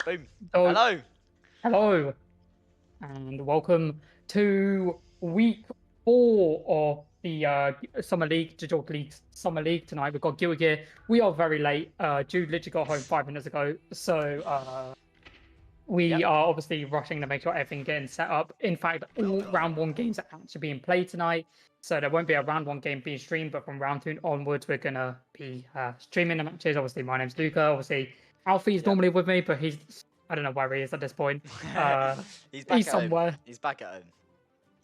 Boom. So, Hello. hello, and welcome to week 4 of the Summer League, Jalta League Summer League tonight. We've got Guild Gear. We are very late. Jude literally got home 5 minutes ago, so we Yep. are obviously rushing to make sure everything getting set up. In fact, all round 1 games are actually being played tonight, so there won't be a round 1 game being streamed, but from round 2 onwards, we're gonna be streaming the matches. Obviously, my name's Luca. Obviously, Alfie's normally with me, but I don't know where he is at this point. He's back He's at somewhere. home. He's back at home.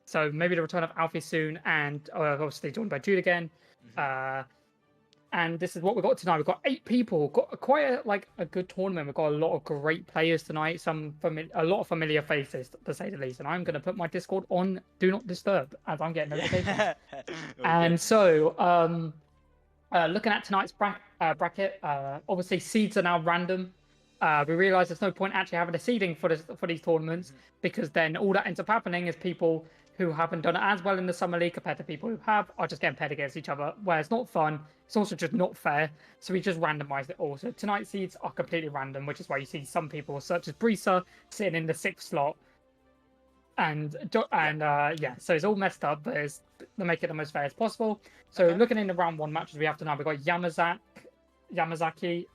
So maybe the return of Alfie soon, and obviously joined by Jude again. And this is what we've got tonight. We've got 8 people. Got quite a good tournament. We've got a lot of great players tonight. A lot of familiar faces, to say the least. And I'm going to put my Discord on Do Not Disturb as I'm getting notifications. And so, looking at tonight's bracket, obviously seeds are now random. We realise there's no point actually having a seeding for these tournaments because then all that ends up happening is people who haven't done it as well in the Summer League compared to people who have are just getting paired against each other, where it's not fun. It's also just not fair. So we just randomised it all. So tonight's seeds are completely random, which is why you see some people, such as Brisa, sitting in the 6th slot. And yeah, so it's all messed up, but to make it the most fair as possible. So looking in the round 1 matches we have tonight, we've got Yamazaki.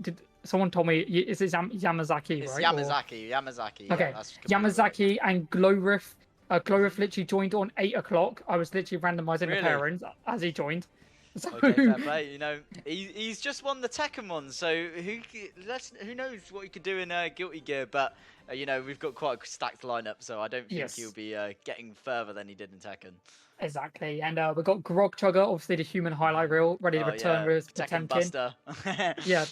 Did someone told me is it Yamazaki? It's right? Yamazaki. Okay, yeah, Yamazaki and Glowriff. Glowriff literally joined on 8 o'clock. I was literally randomising the pairings as he joined. So... Okay, fair play. You know, he's just won the Tekken one, so who knows what he could do in Guilty Gear? But you know, we've got quite a stacked lineup, so I don't think he'll be getting further than he did in Tekken. Exactly, and we've got Grog Chugger, obviously the human highlight reel, ready to return with Tekken Potemkin. Buster. Yeah,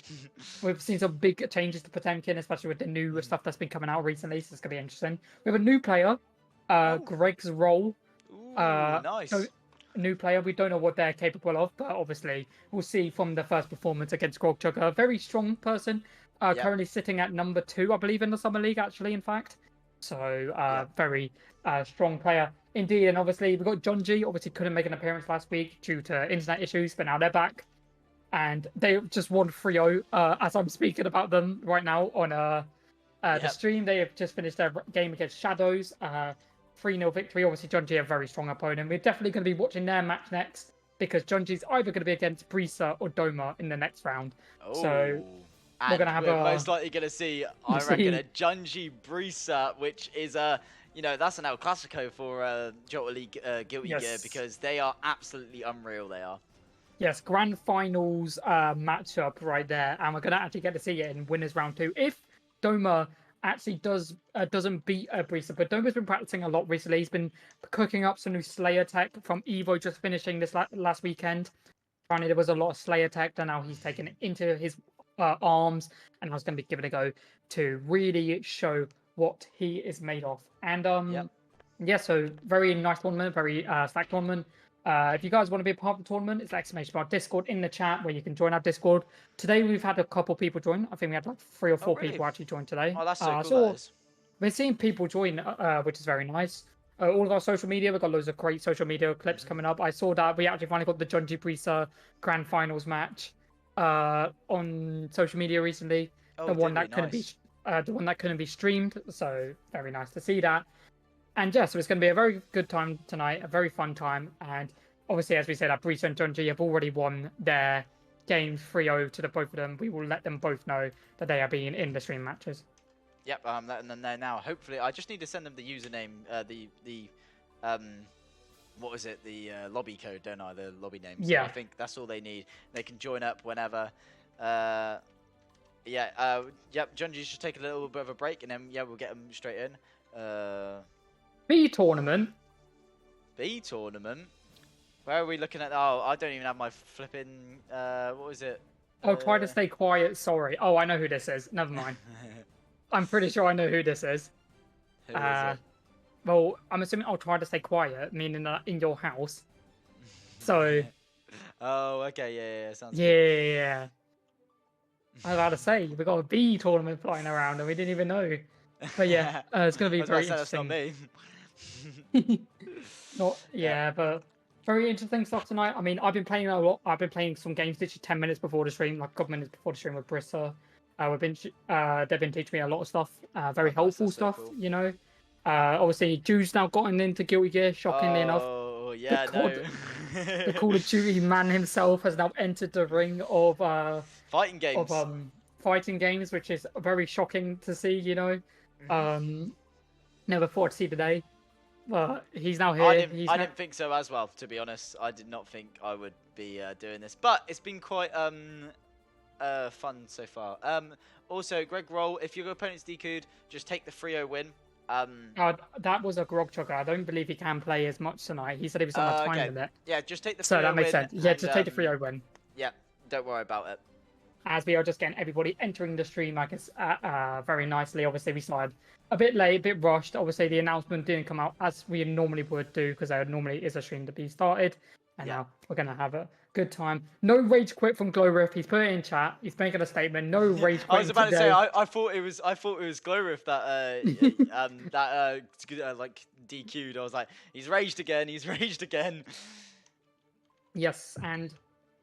we've seen some big changes to Potemkin, especially with the new stuff that's been coming out recently, so it's going to be interesting. We have a new player, Greg's Roll. Ooh, nice. So, new player, we don't know what they're capable of, but obviously we'll see from the first performance against Grog Chugger. A very strong person, currently sitting at number 2, I believe, in the Summer League, actually, in fact. So, very strong player indeed. And obviously, we've got John G. Obviously, couldn't make an appearance last week due to internet issues, but now they're back. And they just won 3-0 as I'm speaking about them right now on The stream, they have just finished their game against Shadows. 3-0 victory. Obviously, Junji, a very strong opponent. We're definitely going to be watching their match next because Junji's either going to be against Brisa or Doma in the next round. Oh. So we're going to have most likely going to see, I reckon, a Junji Brisa, which is a, that's an El Clasico for Jalta League Guilty Gear because they are absolutely unreal. They are. Yes, grand finals matchup right there, and we're going to actually get to see it in winners round 2 if Doma actually doesn't beat Brisa. But Doma's been practicing a lot recently. He's been cooking up some new Slayer tech from Evo just finishing this last weekend. Apparently there was a lot of Slayer tech, and now he's taken it into his arms, and I was going to be giving it a go to really show what he is made of. And so very nice tournament, very stacked tournament. If you guys want to be a part of the tournament, it's ! Discord in the chat where you can join our Discord. Today we've had a couple people join. I think we had like 3 or 4 people actually join today. Oh, that's so cool. We're seeing people join, which is very nice. All of our social media, we've got loads of great social media clips coming up. I saw that we actually finally got the Junji Brisa Grand Finals match on social media recently. The one that couldn't be streamed. So very nice to see that. And yeah, so it's going to be a very good time tonight, a very fun time. And obviously, as we said, Brisa and Junji have already won their game 3-0 to the both of them. We will let them both know that they are being in the stream matches. Yep, and then now, hopefully, I just need to send them the username, what was it, the lobby code, don't I, the lobby name. So I think that's all they need. They can join up whenever. Yep, Junji should take a little bit of a break, and then, we'll get them straight in. B tournament. B tournament? Where are we looking at? Oh, I don't even have my flipping, what was it? Oh, try to stay quiet, sorry. Oh, I know who this is. Never mind. I'm pretty sure I know who this is. Who is it? Well, I'm assuming I'll try to stay quiet, meaning in your house. So. Oh, okay, yeah, sounds good. Yeah. I was about to say, we got a B tournament flying around and we didn't even know. But yeah, it's going to be very interesting. That's not me. But very interesting stuff tonight. I mean, I've been playing a lot. I've been playing some games literally 10 minutes before the stream, like a couple minutes before the stream with Brisa. They've been teaching me a lot of stuff, very helpful stuff, cool. Obviously, Drew's now gotten into Guilty Gear, shockingly enough. Oh, yeah, the Call of Duty man himself has now entered the ring of fighting games. Fighting games, which is very shocking to see, Never thought to see the day. But he's now here. I didn't think so as well, to be honest. I did not think I would be doing this. But it's been quite fun so far. Also, Greg Roll, if your opponent's DQ'd, just take the 3-0 win. That was a grog chugger. I don't believe he can play as much tonight. He said he was on a time limit. Yeah, just take the 3-0 So that makes win sense. Yeah, just take the 3-0 win. Yeah, don't worry about it. As we are just getting everybody entering the stream, I guess, very nicely. Obviously, we started a bit late, a bit rushed. Obviously, the announcement didn't come out as we normally would do because there normally is a stream to be started. And now we're going to have a good time. No rage quit from Glowriff. He's put it in chat. He's making a statement. No rage quit. I was about to say, I thought it was Glowriff that like DQ'd. I was like, he's raged again. He's raged again. Yes, and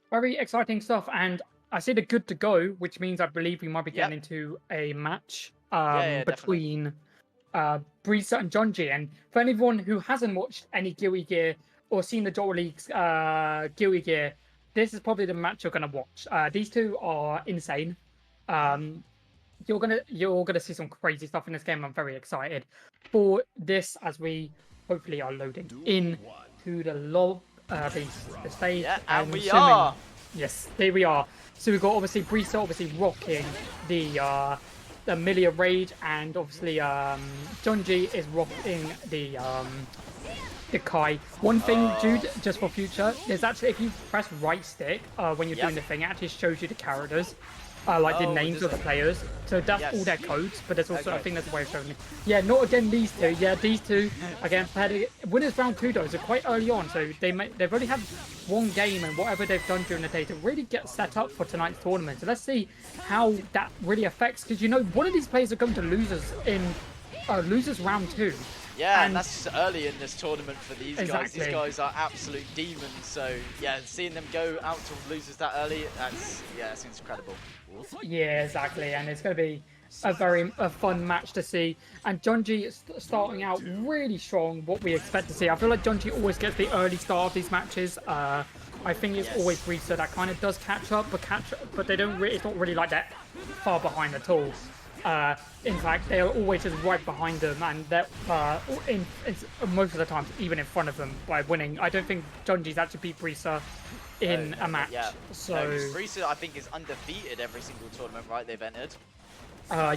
very exciting stuff. And I see the good to go, which means I believe we might be getting into a match between Brisa and Junji. And for anyone who hasn't watched any Guilty Gear or seen the Jalta League's Guilty Gear, this is probably the match you're gonna watch. These two are insane. You're gonna see some crazy stuff in this game. I'm very excited for this as we hopefully are loading in to the stage. Yeah, and we are. Yes, here we are. So we've got obviously Brisa obviously rocking the Milia Rage, and obviously Junji is rocking the Kai. One thing, Jude, just for future, is actually if you press right stick when you're doing the thing, it actually shows you the characters, like the names of the players. So that's all their codes, but there's also, I think there's a way of showing me. Yeah, not again these two. Yeah, these two, again, winners round 2 though, so quite early on, so they've only had one game and whatever they've done during the day to really get set up for tonight's tournament. So let's see how that really affects, because one of these players are going to losers in losers round 2. Yeah, and that's early in this tournament for these guys. These guys are absolute demons. So yeah, seeing them go out to losers that early, that's incredible. Yeah, exactly. And it's going to be a fun match to see. And Junji is starting out really strong, what we expect to see. I feel like Junji always gets the early start of these matches. I think it's always Brisa that kind of does catch up, but they don't. It's not really like that far behind at all. In fact, they are always just right behind them, and they're most of the time even in front of them by winning. I don't think Junji's actually beat Brisa in a match. Yeah. So Brisa, I think, is undefeated every single tournament, right? They've entered.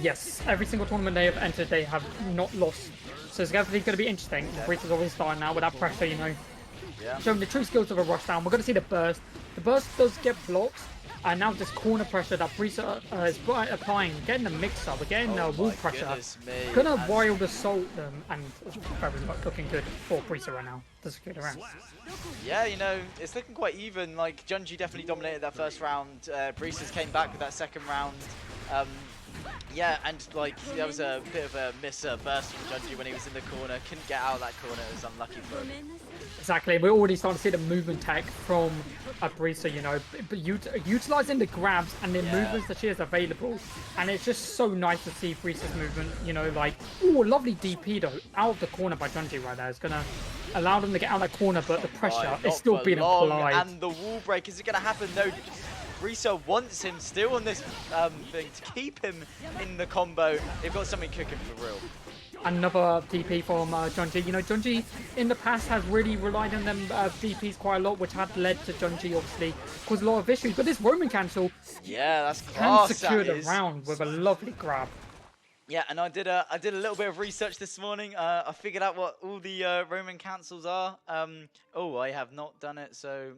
Yes, every single tournament they have entered, they have not lost. So it's definitely going to be interesting. Yeah. Brisa's always starting now with that pressure, you know. Yeah. Showing the true skills of a rush down. We're going to see the burst. The burst does get blocked. And now this corner pressure that Brisa is applying, getting the mix up, we're getting wall pressure. Gonna wild assault them, and very not looking good for Brisa right now to secure the round. Yeah, you know, it's looking quite even. Like, Junji definitely dominated that first round. Brisa's came back with that second round. Yeah, and like there was a bit of a miss burst from Junji when he was in the corner. Couldn't get out of that corner. It was unlucky for him. Exactly. We're already starting to see the movement tech from Brisa, you know, utilizing the grabs and the movements that she has available. And it's just so nice to see Brisa's movement, you know, like, ooh, lovely DP though, out of the corner by Junji right there. It's going to allow them to get out of that corner, but the pressure is still being applied. And the wall break, is it going to happen? No. Brisa wants him still on this thing to keep him in the combo. They've got something cooking for real. Another DP from Junji. You know, Junji in the past has really relied on them DPs quite a lot, which had led to Junji obviously cause a lot of issues. But this Roman cancel, that's class. Can secure the round with a lovely grab. Yeah, and I did a little bit of research this morning. I figured out what all the Roman cancels are. I have not done it, so.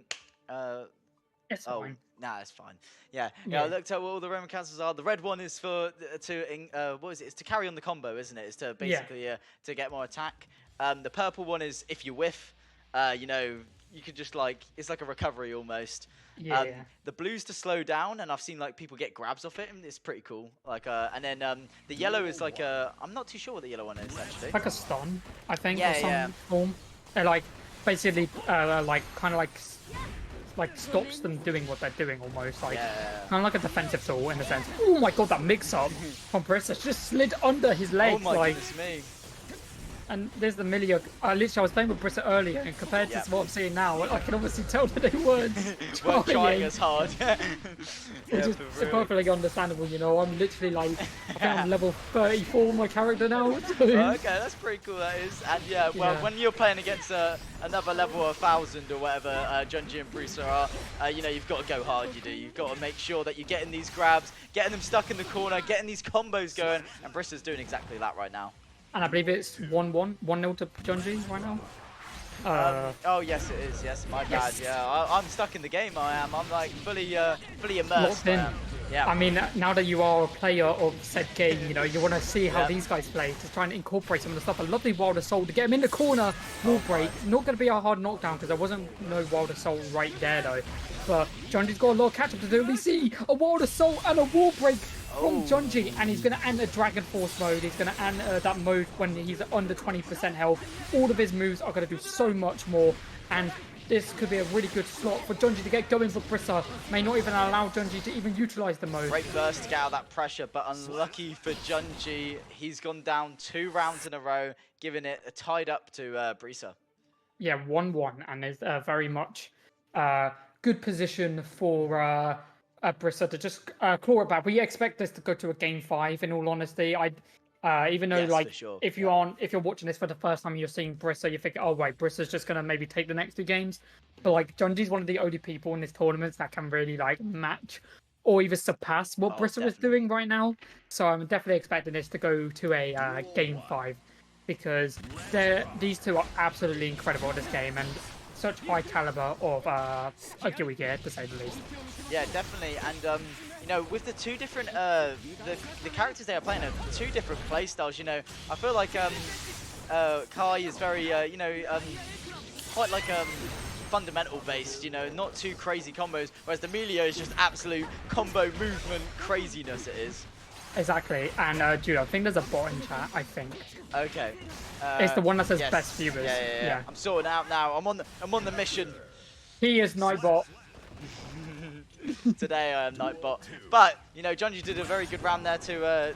It's fine. Nah, it's fine. Yeah, I looked at what all the Roman cancels are. The red one is what is it? It's to carry on the combo, isn't it? It's to basically to get more attack. The purple one is if you whiff. You know, you could just like it's like a recovery almost. Yeah. The blue's to slow down, and I've seen like people get grabs off it, and it's pretty cool. Like and then the yellow is like I'm not too sure what the yellow one is actually. Like a stun, I think, or some form. Like basically like kind of like stops them doing what they're doing almost, like kind of like a defensive tool in a sense. Oh my god, that mix-up from Brisa just slid under his legs. Oh my goodness me. And there's the Millia. Literally, I was playing with Brisa earlier, and compared to what I'm seeing now, I can obviously tell that they weren't trying as hard. Which is perfectly understandable, you know. I'm literally like, I think I'm level 34 my character now. So. Okay, that's pretty cool, that is. And when you're playing against another level 1,000 or whatever Junji and Brisa are, you know, you've got to go hard, you do. You've got to make sure that you're getting these grabs, getting them stuck in the corner, getting these combos going, and Brisa's doing exactly that right now. And I believe it's 1-0 to Junji right now. Oh yes, it is. Yes, my bad. Yeah, I'm stuck in the game. I am. I'm like fully immersed. Locked in. Yeah. I mean, now that you are a player of said game, you know, you want to see how these guys play to try and incorporate some of the stuff. A lovely wild assault to get him in the corner. Wall break. Not going to be a hard knockdown because there wasn't no wild assault right there though. But Junji's got a lot of catch up to do. We see a wild assault and a wall break from Junji, and he's going to enter Dragon Force mode. He's going to enter that mode when he's under 20% health. All of his moves are going to do so much more, and this could be a really good slot for Junji to get going for Brisa. May not even allow Junji to even utilize the mode. Great burst to get out of that pressure, but unlucky for Junji. He's gone down 2 rounds in a row, giving it a tied up to Brisa. Yeah, 1-1, and there's very much good position for Brisa to just claw it back. We expect this to go to a game 5. In all honesty, even though if you're watching this for the first time, you're seeing Brisa, you think, oh right, Brisa's just gonna maybe take the next 2 games. But like Junji's one of the only people in this tournament that can really like match or even surpass what Brisa is doing right now. So I'm definitely expecting this to go to a game 5 because these two are absolutely incredible at this game and such high caliber of a Guilty Gear, to say the least. Yeah, definitely. And you know, with the 2 different the characters they are playing are 2 different play styles. You know, I feel like Kai is very you know quite like fundamental based. You know, not too crazy combos. Whereas the Millia is just absolute combo movement craziness. It is. Exactly, and dude, I think there's a bot in chat. I think. Okay. It's the one that says best viewers. Yeah. I'm sorting out now. I'm on the mission. He is Nightbot. Today I am Nightbot. But you know, Junji did a very good round there to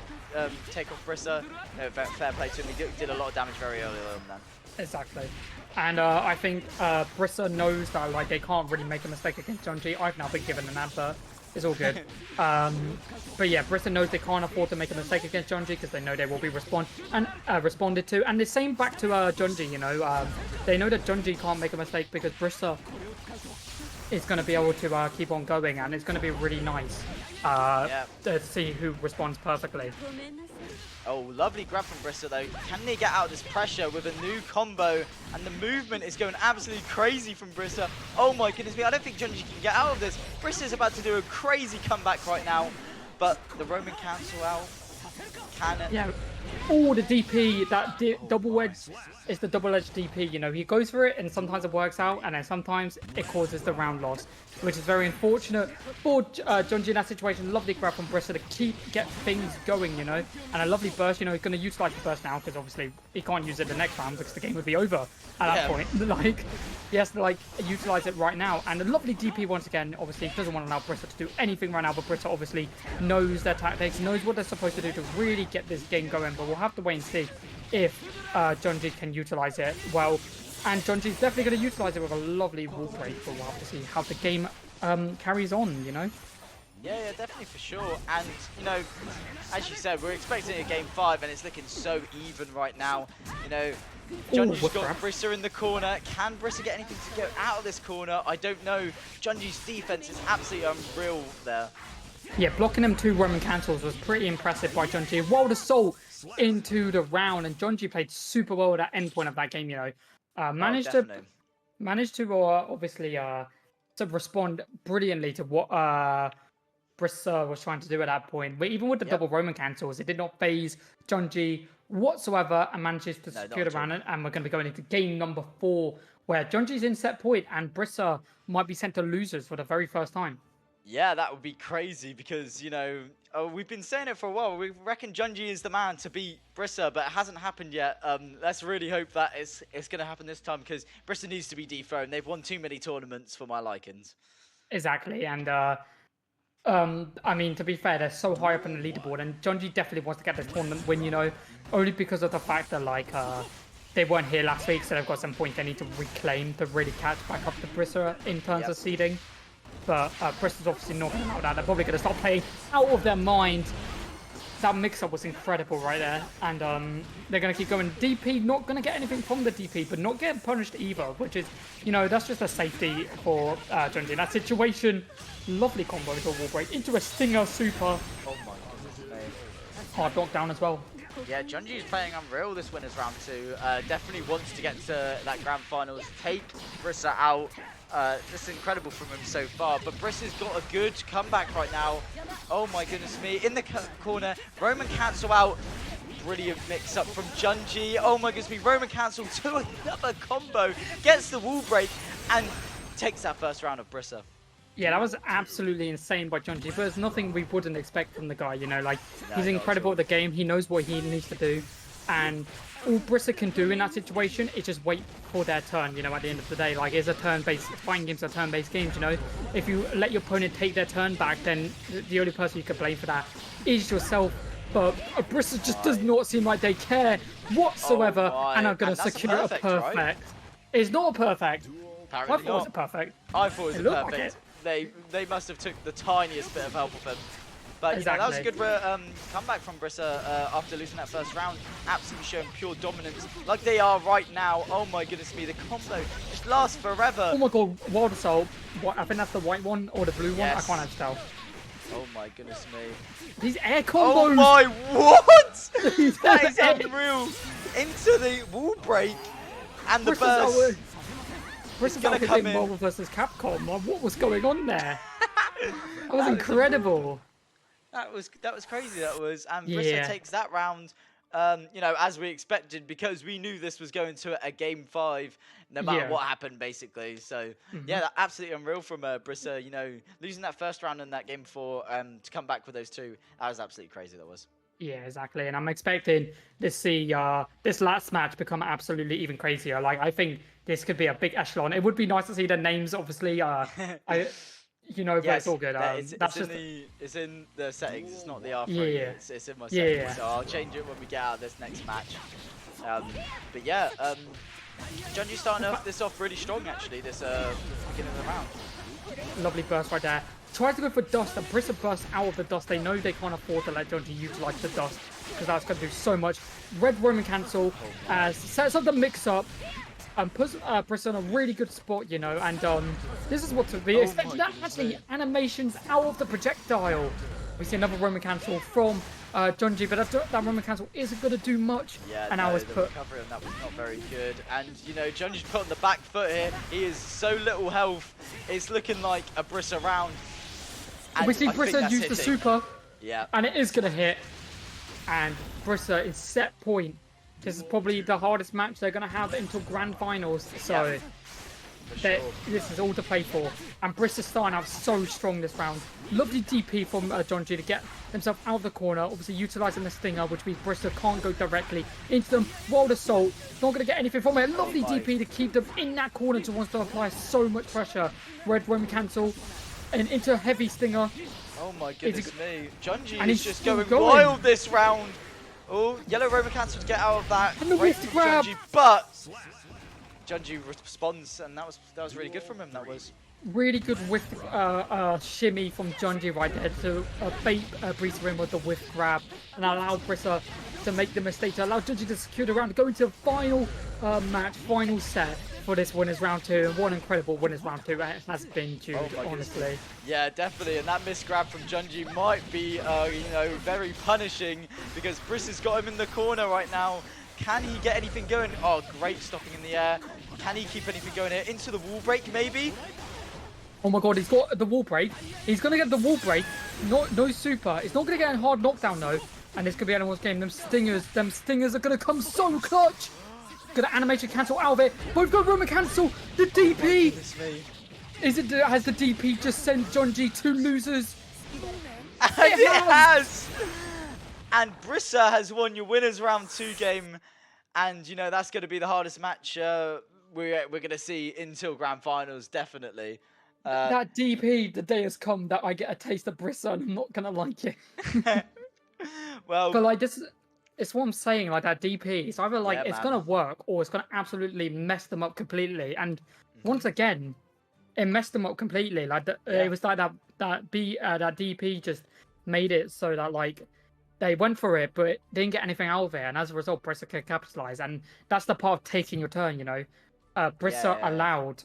take off Brissa. No, fair play to him. He did a lot of damage very early on then. Exactly. And I think Brissa knows that like they can't really make a mistake against Junji. I've now been given an advert. It's all good. But yeah, Brissa knows they can't afford to make a mistake against Junji because they know they will be responded to. And the same back to Junji, you know. They know that Junji can't make a mistake because Brissa is going to be able to keep on going, and it's going to be really nice to see who responds perfectly. Oh, lovely grab from Brissa though. Can they get out of this pressure with a new combo? And the movement is going absolutely crazy from Brissa. Oh my goodness me, I don't think Junji can get out of this. Brissa's about to do a crazy comeback right now. But the Roman cancel out. Can it? Yeah. Oh, the DP, that double-edged is the double-edged DP, you know. He goes for it and sometimes it works out and then sometimes it causes the round loss, which is very unfortunate for Junji in that situation. Lovely grab from Brissa to get things going, you know. And a lovely burst, you know, he's going to utilize the burst now because obviously he can't use it the next round because the game would be over at that point. Like, he has to, like, utilize it right now. And a lovely DP once again. Obviously, he doesn't want to allow Brissa to do anything right now, but Brissa obviously knows their tactics, knows what they're supposed to do to really get this game going. But we'll have to wait and see if Junji can utilize it well. And Junji's definitely going to utilize it with a lovely wall break, but we'll have to see how the game carries on, you know? Yeah, definitely for sure. And, you know, as you said, we're expecting a game 5 and it's looking so even right now. You know, Junji's got Brissa in the corner. Can Brissa get anything to get out of this corner? I don't know. Junji's defense is absolutely unreal there. Yeah, blocking them 2 Roman cancels was pretty impressive by Junji. Wild Assault into the round, and Junji played super well at that end point of that game, you know. Managed to obviously to respond brilliantly to what Brissa was trying to do at that point. But even with the double Roman cancels, it did not phase Junji whatsoever and manages to secure the round. And we're going to be going into game number 4, where Junji's in set point and Brissa might be sent to losers for the very first time. Yeah, that would be crazy because, you know, we've been saying it for a while. We reckon Junji is the man to beat Brissa, but it hasn't happened yet. Let's really hope that it's going to happen this time because Brissa needs to be dethroned. They've won too many tournaments for my likings. Exactly, and I mean, to be fair, they're so high up on the leaderboard, and Junji definitely wants to get this tournament win, you know, only because of the fact that, like, they weren't here last week, so they've got some points they need to reclaim to really catch back up to Brissa in terms of seeding. But Brissa's obviously not going to allow that. They're probably going to start playing out of their minds. That mix-up was incredible right there. And they're going to keep going. DP, not going to get anything from the DP, but not getting punished either, which is, you know, that's just a safety for Junji in that situation. Lovely combo into a wall break, into a Stinger Super. Oh my goodness. Hard knockdown as well. Yeah, Junji is playing unreal this winners round 2. Definitely wants to get to that grand finals, take Brissa out. This is incredible from him so far, but Brissa's got a good comeback right now. Oh my goodness me, in the corner, Roman cancel out. Brilliant mix up from Junji. Oh my goodness me, Roman cancel to another combo, gets the wall break and takes that first round of Brissa. Yeah, that was absolutely insane by Junji, but there's nothing we wouldn't expect from the guy, you know, like, he's incredible at the game, he knows what he needs to do, and all Brissa can do in that situation is just wait for their turn, you know, at the end of the day. Like, it's a turn-based, fighting games are turn-based games, you know. If you let your opponent take their turn back, then the only person you can blame for that is yourself. But Brissa just does not seem like they care whatsoever, and I'm going to secure a perfect. Right? It's not a perfect. Apparently I thought it was a perfect. I thought it was a perfect. They must have took the tiniest bit of help of him. But you know, that was a good comeback from Brissa after losing that first round. Absolutely showing pure dominance like they are right now. Oh my goodness me, the combo just lasts forever. Oh my god, Wild Assault. I think that's the white one or the blue one. I can't actually tell. Oh my goodness me. These air combos. Oh my, what? That is unreal. Into the wall break and the burst. Brissa's out hitting Marvel vs. Capcom. What was going on there? That was incredible. That was crazy. That was, and Brissa takes that round. You know, as we expected, because we knew this was going to a game 5, no matter what happened, basically. So yeah, absolutely unreal from Brissa. You know, losing that first round in that game 4 to come back with those 2, that was absolutely crazy. That was. Yeah, exactly. And I'm expecting to see this last match become absolutely even crazier. Like, I think this could be a big echelon. It would be nice to see the names, obviously. you know, but Yes, it's all good. it's in the settings. It's not the R3. Yeah. It's in my Yeah, settings. yeah. So I'll change it when we get out of this next match. But yeah, Junji starting this off really strong actually. This beginning of the round. Lovely burst right there. Tries to go for dust, and Brissa bursts out of the dust. They know they can't afford to let Junji utilize the dust because that's going to do so much. Red Roman cancel sets up the mix-up and puts Brissa in a really good spot, you know. And this is what to be expected. Actually, animations out of the projectile. We see another Roman cancel from Junji, but that Roman cancel isn't going to do much. Yeah, and no, I was the put. recovery on that was not very good. And, you know, Junji's put on the back foot here. He is so little health. It's looking like a Brissa round. And we see Brissa use the super. Yeah. And it is going to hit. And Brissa is set point. This is probably the hardest match they're going to have until grand finals. So this is all to play for. And Brissa's starting out so strong this round. Lovely DP from Junji to get himself out of the corner. Obviously utilising the stinger, which means Brissa can't go directly into them. Wild Assault. Not going to get anything from it. Lovely DP to keep them in that corner to wants to apply so much pressure. Red Roman cancel. And into a heavy stinger. Oh my goodness me. Junji is just going wild this round. Oh, yellow Roman cancel to get out of that. And the whiff grab. Junji, but Junji responds, and that was really good from him. That was really good whiff shimmy from Junji right there to bait Brissa in with the whiff grab and allowed Brissa to make the mistake to allow Junji to secure the round to go into the final match, final set for this winners round 2, and what an incredible winners round 2 it has been, Jude, honestly. Yeah, definitely, and that missed grab from Junji might be, you know, very punishing because Brissa's got him in the corner right now. Can he get anything going? Oh, great stopping in the air. Can he keep anything going here? Into the wall break, maybe? Oh my god, he's got the wall break. He's going to get the wall break. No super. He's not going to get a hard knockdown, though. And this could be anyone's game. Them stingers are going to come so clutch. Gonna animation cancel out of it. Both got Roman cancel. The DP. Has the DP just sent Junji 2 losers? It has. And Brissa has won your winners round 2 game, and you know that's going to be the hardest match we're going to see until grand finals, definitely. That DP, the day has come that I get a taste of Brissa, and I'm not gonna like it. Well, but like this. It's what I'm saying, like that DP. It's either like it's gonna work or it's gonna absolutely mess them up completely. And once again, it messed them up completely. Like it was like that DP just made it so that like they went for it, but didn't get anything out of it. And as a result, Brissa could capitalize. And that's the part of taking your turn, you know. Brissa allowed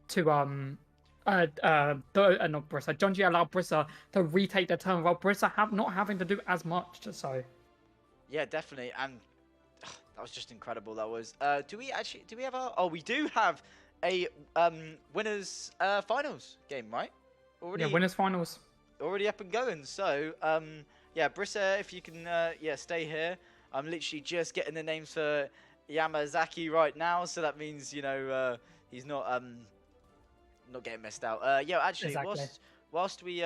to not Brissa. Junji allowed Brissa to retake the turn while Brissa not having to do as much. So. Yeah, definitely, and that was just incredible. That was. Do we have our? Oh, we do have a winners finals game, right? Already. Yeah, winners finals. Already up and going. So, yeah, Brissa, if you can, stay here. I'm literally just getting the names for Yamazaki right now, so that means, you know, he's not getting messed out. Yeah, actually, exactly. whilst we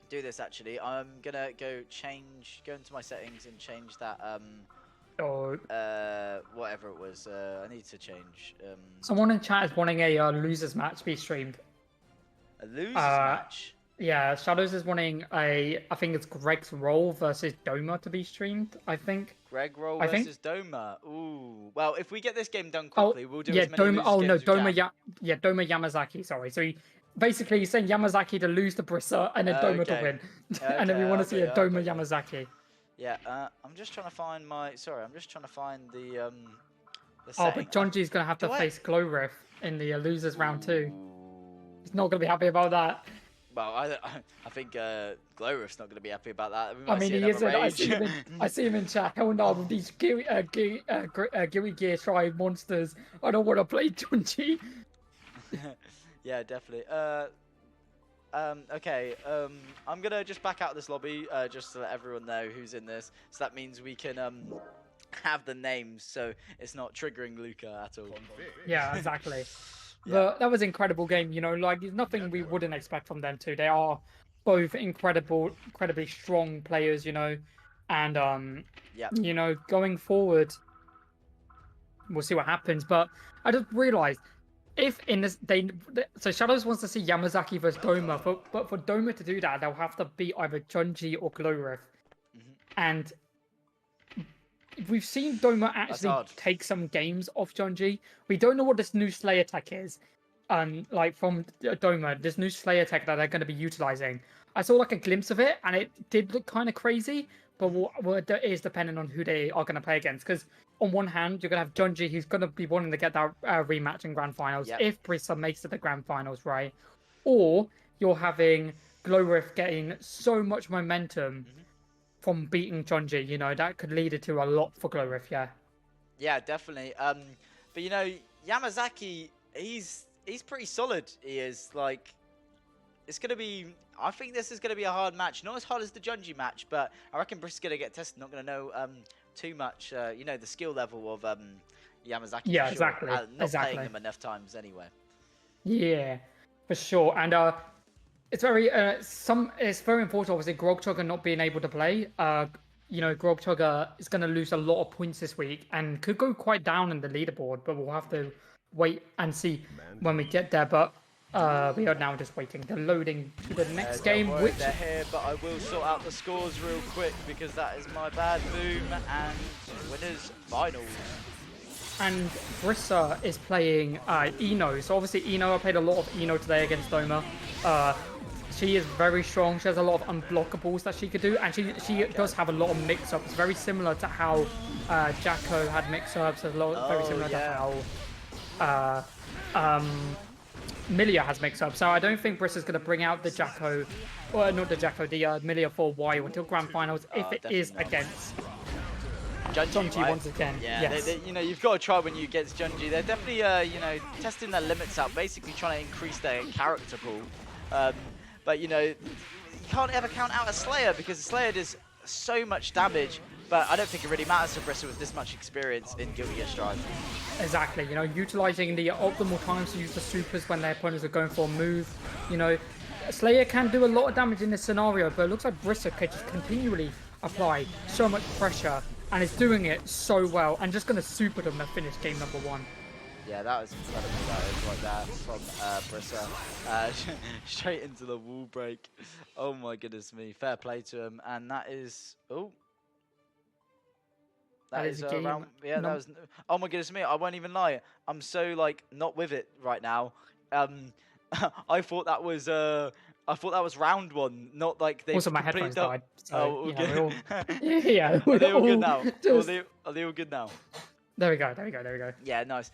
do this, actually, I'm gonna go into my settings and change that whatever it was. I need to change. Someone in chat is wanting a losers match to be streamed. A losers match? Yeah, Shadows is wanting I think it's Greg's Roll versus Doma to be streamed, I think. Greg Roll versus Doma. Ooh. Well, if we get this game done quickly, we'll do as many losers games as we can. Doma Yamazaki, sorry. So basically he's saying Yamazaki to lose to Brissa and then Doma to win. And then we want to see a Doma Yamazaki. Yeah, I'm just trying to find my the but Junji's gonna have to face Glowriff in the losers round 2. He's not gonna be happy about that. Well, I think Glowriff's not going to be happy about that. I mean, he isn't. I see him in chat. Hell no, with these Geary Gear Try monsters. I don't want to play Junji. Yeah, definitely. Okay. I'm going to just back out of this lobby just to let everyone know who's in this. So that means we can have the names so it's not triggering Luca at all. Yeah, exactly. But that was an incredible game, you know, like there's nothing we wouldn't expect from them too. They are both incredibly strong players, you know, and you know, going forward, we'll see what happens. But I just realized if in this so Shadows wants to see Yamazaki versus Doma, but for Doma to do that, they'll have to beat either Junji or Glowriff, and we've seen Doma actually take some games off Junji. We don't know what this new Slayer tech is, like from Doma, this new Slayer tech that they're going to be utilizing. I saw like a glimpse of it, and it did look kind of crazy. But what it is depending on who they are going to play against. Because on one hand, you're going to have Junji, who's going to be wanting to get that rematch in Grand Finals if Brisa makes it to the Grand Finals, right? Or you're having Glowriff getting so much momentum from beating Junji. You know, that could lead it to a lot for Glowriff, yeah. Yeah, definitely. But you know, Yamazaki, he's pretty solid. He is like, it's gonna be. I think this is gonna be a hard match. Not as hard as the Junji match, but I reckon Briss is gonna get tested. Not gonna know too much. You know, the skill level of Yamazaki. Yeah, for sure. Exactly. Not playing him enough times anyway. Yeah, for sure. And it's very it's very important. Obviously, Grogchugger not being able to play. You know, Grogchugger is going to lose a lot of points this week and could go quite down in the leaderboard. But we'll have to wait and see when we get there. But we are now just waiting. They're loading to the next game. Which they're here, but I will sort out the scores real quick because that is my bad boom and winners finals. And Brissa is playing Ino. So obviously Ino, I played a lot of Ino today against Doma. She is very strong. She has a lot of unblockables that she could do, and she does have a lot of mix-ups. Very similar to how Jacko had mix-ups. Very similar to how Milia has mix-ups. So I don't think Brissa's going to bring out the Jacko, or not the Jacko, the Milia for Y until Grand Finals if it is against Junji right? Once again. Yeah, yes. you know, you've got to try when you get Junji. They're definitely, you know, testing their limits out, basically trying to increase their character pool. But, you know, you can't ever count out a Slayer because a Slayer does so much damage. But I don't think it really matters to Brissa with this much experience in Guilty Gear Strive. Exactly, you know, utilizing the optimal times to use the supers when their opponents are going for a move. You know, Slayer can do a lot of damage in this scenario, but it looks like Brissa could just continually apply so much pressure and is doing it so well and just going to super them to finish game number 1. Yeah, that was incredible. That is right there from Brissa. Straight into the wall break. Oh my goodness me. Fair play to him. And that is... Oh. That is around... Yeah, that was... Oh my goodness me. I won't even lie. I'm so, like, not with it right now. I thought that was... I thought that was round 1, not like they. Also, my headphones died. So, oh, okay. Yeah. Are they all good now? Are they all good now? There we go. Yeah, nice.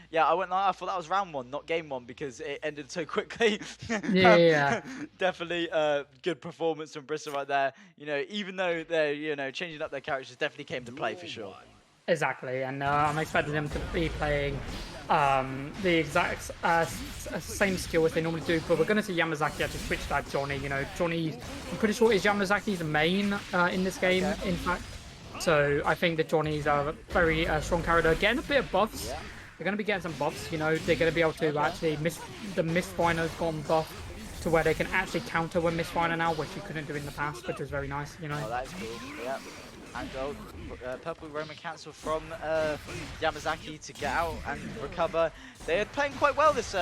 Yeah, I went like I thought that was round 1, not game 1, because it ended so quickly. Yeah. Definitely good performance from Bristol right there. You know, even though they're, you know, changing up their characters, definitely came to play for sure. Exactly, and I'm expecting them to be playing the exact same skill as they normally do, but we're going to see Yamazaki actually switch that Johnny. You know, Johnny, I'm pretty sure is Yamazaki's main in this game, in fact. So I think that Johnny's a very strong character. Getting a bit of buffs. Yeah. They're going to be getting some buffs. You know, they're going to be able to actually the Mistfiner's gone buff to where they can actually counter with Mistfiner now, which you couldn't do in the past, which is very nice. You know. Oh, that is cool. Yeah. And purple Roman cancel from Yamazaki to get out and recover. They're playing quite well this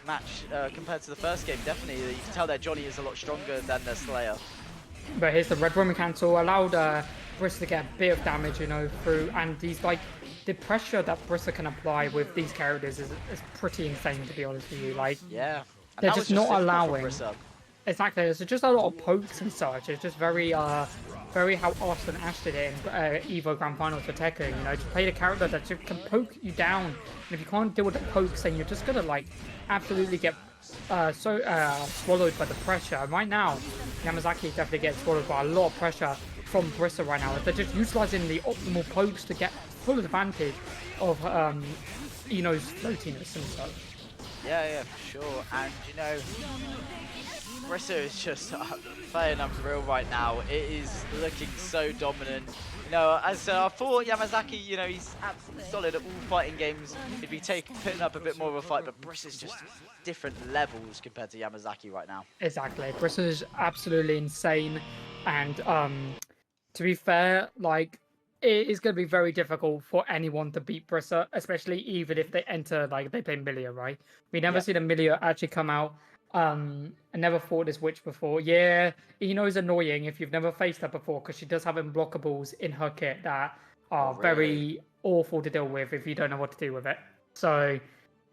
match compared to the first game. Definitely, you can tell that Johnny is a lot stronger than their Slayer. But here's the red Roman cancel, allowed Brissa to get a bit of damage, you know, through, and these like the pressure that Brissa can apply with these characters is pretty insane, to be honest with you. Like, yeah, they're just not allowing. Exactly, there's just a lot of pokes and such. It's just very how Austin Ash did it in Evo Grand Finals for Tekken. You know, just play the character that just can poke you down, and if you can't deal with the pokes, then you're just gonna like absolutely get swallowed by the pressure. And right now, Yamazaki definitely gets swallowed by a lot of pressure from Brissa right now. They're just utilizing the optimal pokes to get full advantage of Ino's floatiness and such. Yeah, for sure. And you know, Brissa is just playing unreal right now. It is looking so dominant. You know, as I thought Yamazaki, you know, he's absolutely solid at all fighting games. He'd be putting up a bit more of a fight, but Brissa's just different levels compared to Yamazaki right now. Exactly. Brissa is absolutely insane. And to be fair, like, it is going to be very difficult for anyone to beat Brissa, especially even if they enter, like, they play Milia, right? We never Yep. seen a Milia actually come out. I never fought this witch before. Yeah, it's annoying if you've never faced her before because she does have unblockables in her kit that Oh, are really? very awful to deal with if you don't know what to do with it. So,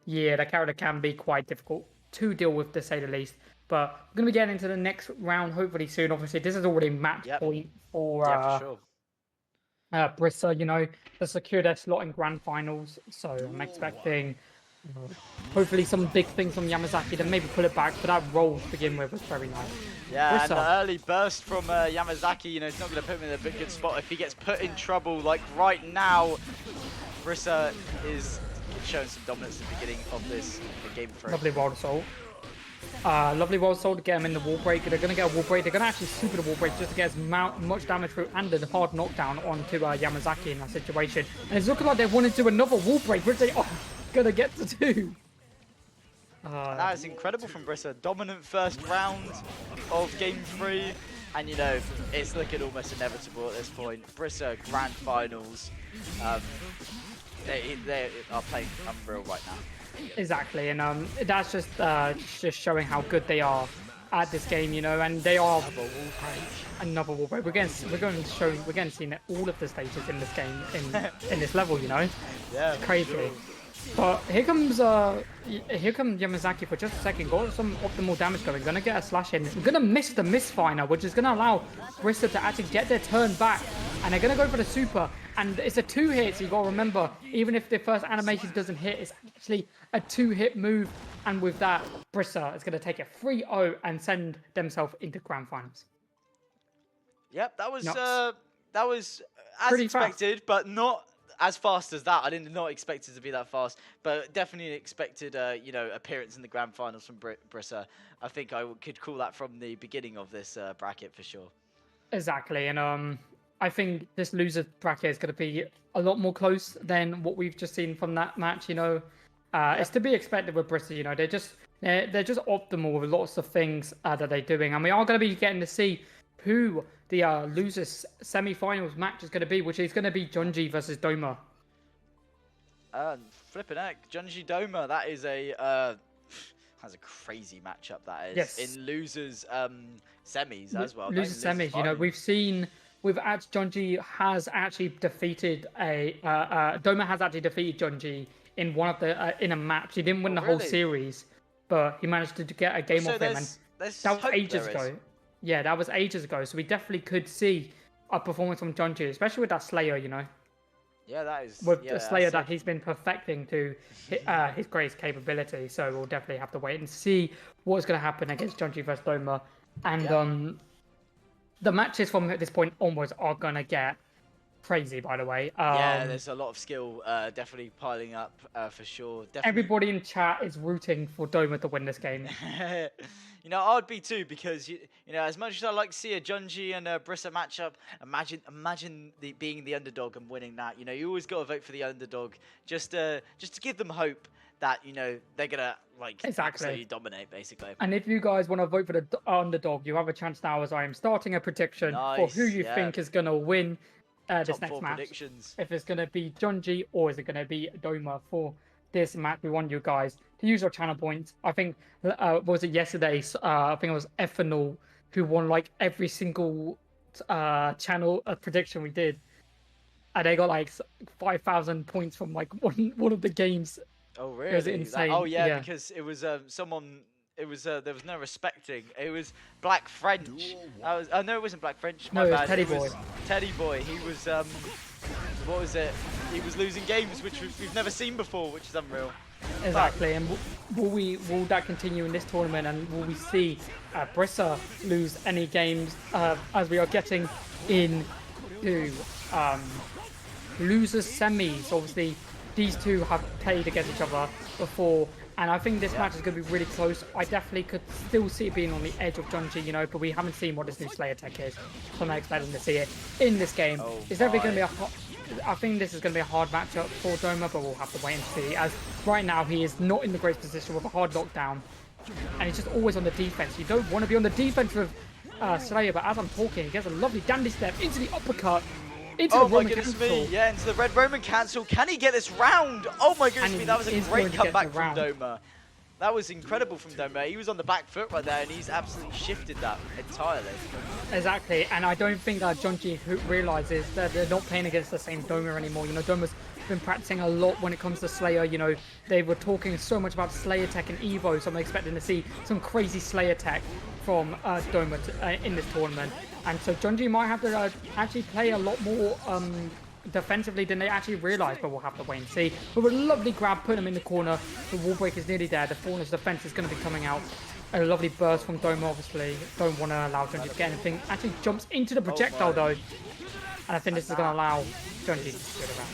yeah, the character can be quite difficult to deal with, to say the least. But we're going to be getting into the next round hopefully soon. Obviously, this is already match Yep. point for Yeah, for sure. Brissa, to secure their slot in grand finals. So I'm expecting hopefully some big things from Yamazaki to maybe pull it back. But that roll to begin with was very nice. Yeah, and the Brissa, early burst from Yamazaki, it's not going to put him in a big good spot. If he gets put in trouble, like right now, Brissa is showing some dominance at the beginning of this game 3. lovely wild assault. Lovely wild assault to get him in the wall break. They're going to get a wall break. They're going to actually super the wall break just to get as much damage through and a hard knockdown onto Yamazaki in that situation. And it's looking like they want to do another wall break, which they are going to get to do. That is incredible from Brissa. Dominant first round of game 3. And, it's looking almost inevitable at this point. Brissa grand finals. They are playing unreal right now. Exactly, and that's just showing how good they are at this game, and they are another wall break. We're going to see all of the stages in this game in this level, Yeah, it's crazy. Sure. But here comes Yamazaki for just a second. Got some optimal damage going. Gonna get a slash in. Gonna miss the misfire, which is gonna allow Brissa to actually get their turn back. And they're gonna go for the super. And it's a 2-hit, so you gotta remember, even if the first animation doesn't hit, it's actually a 2-hit move. And with that, Brissa is gonna take a 3-0 and send themselves into grand finals. Yep, that was as pretty expected, fast. But not as fast as that. I did not expect it to be that fast, but definitely expected, appearance in the grand finals from Brissa. I think I could call that from the beginning of this bracket for sure. Exactly, and I think this loser bracket is going to be a lot more close than what we've just seen from that match. It's to be expected with Brissa. They're just optimal with lots of things that they're doing, and we are going to be getting to see who the losers semi-finals match is going to be, which is going to be Junji versus Doma. Flipping heck, Junji Doma. That is that's a crazy matchup. That is. Yes. In losers semis as well. Losers semis. We've seen. Junji has actually defeated Doma has actually defeated Junji in one of the in a match. He didn't win the whole series, but he managed to get a game off him, and that was ages ago. Yeah, that was ages ago. So we definitely could see a performance from Junji, especially with that Slayer. Yeah, that is with the Slayer that he's been perfecting to his greatest capability. So we'll definitely have to wait and see what's going to happen against Junji versus Doma, and the matches from this point onwards are going to get crazy, by the way. Yeah, there's a lot of skill definitely piling up for sure. Definitely. Everybody in chat is rooting for Doma to win this game. I would be too, because as much as I like to see a Junji and a Brissa matchup, imagine being the underdog and winning that. You always got to vote for the underdog just to give them hope that they're gonna absolutely dominate, basically. And if you guys want to vote for the underdog, you have a chance now, as I am starting a prediction for who you think is gonna win this next match. Predictions. If it's gonna be Junji or is it gonna be Doma for this match? We want you guys to use your channel points. I think was it yesterday? I think it was Ethanol who won every single channel prediction we did, and they got 5,000 points from one of the games. Oh really? It was insane. Yeah, because it was someone. It was there was no respecting. It was Black French. No, it wasn't Black French. My bad. Teddy Boy. Teddy Boy. He was what was it? He was losing games which we've never seen before, which is unreal. Exactly. And will that continue in this tournament? And will we see Brissa lose any games as we are getting into losers semis? Obviously, these two have played against each other before, and I think this match is going to be really close. I definitely could still see it being on the edge of Junji, but we haven't seen what this new Slayer tech is, so I'm expecting to see it in this game. It's definitely going to be I think this is going to be a hard matchup for Doma, but we'll have to wait and see, as right now he is not in the greatest position with a hard lockdown, and he's just always on the defense. You don't want to be on the defense with Slayer, but as I'm talking, he gets a lovely dandy step into the uppercut, Into Oh the my Roman goodness cancel. me, yeah, into the red Roman cancel. Can he get this round? Oh my goodness And me, that was a he is great going to get comeback the from round. Doma. That was incredible from Doma. He was on the back foot right there, and he's absolutely shifted that entirely. Exactly, and I don't think that Jonji realizes that they're not playing against the same Doma anymore. You know, Doma's been practicing a lot when it comes to Slayer. You know, they were talking so much about Slayer tech and Evo, so I'm expecting to see some crazy Slayer tech from Doma in this tournament. And so Jonji might have to actually play a lot more defensively than they actually realize, but we'll have to wait and see. With a lovely grab, put him in the corner. The wall break is nearly there. The Faunus defense is going to be coming out. A lovely burst from Doma, obviously. Don't want to allow Jonji to get anything. Actually jumps into the projectile, though. And I think this is going to allow Jonji to get around.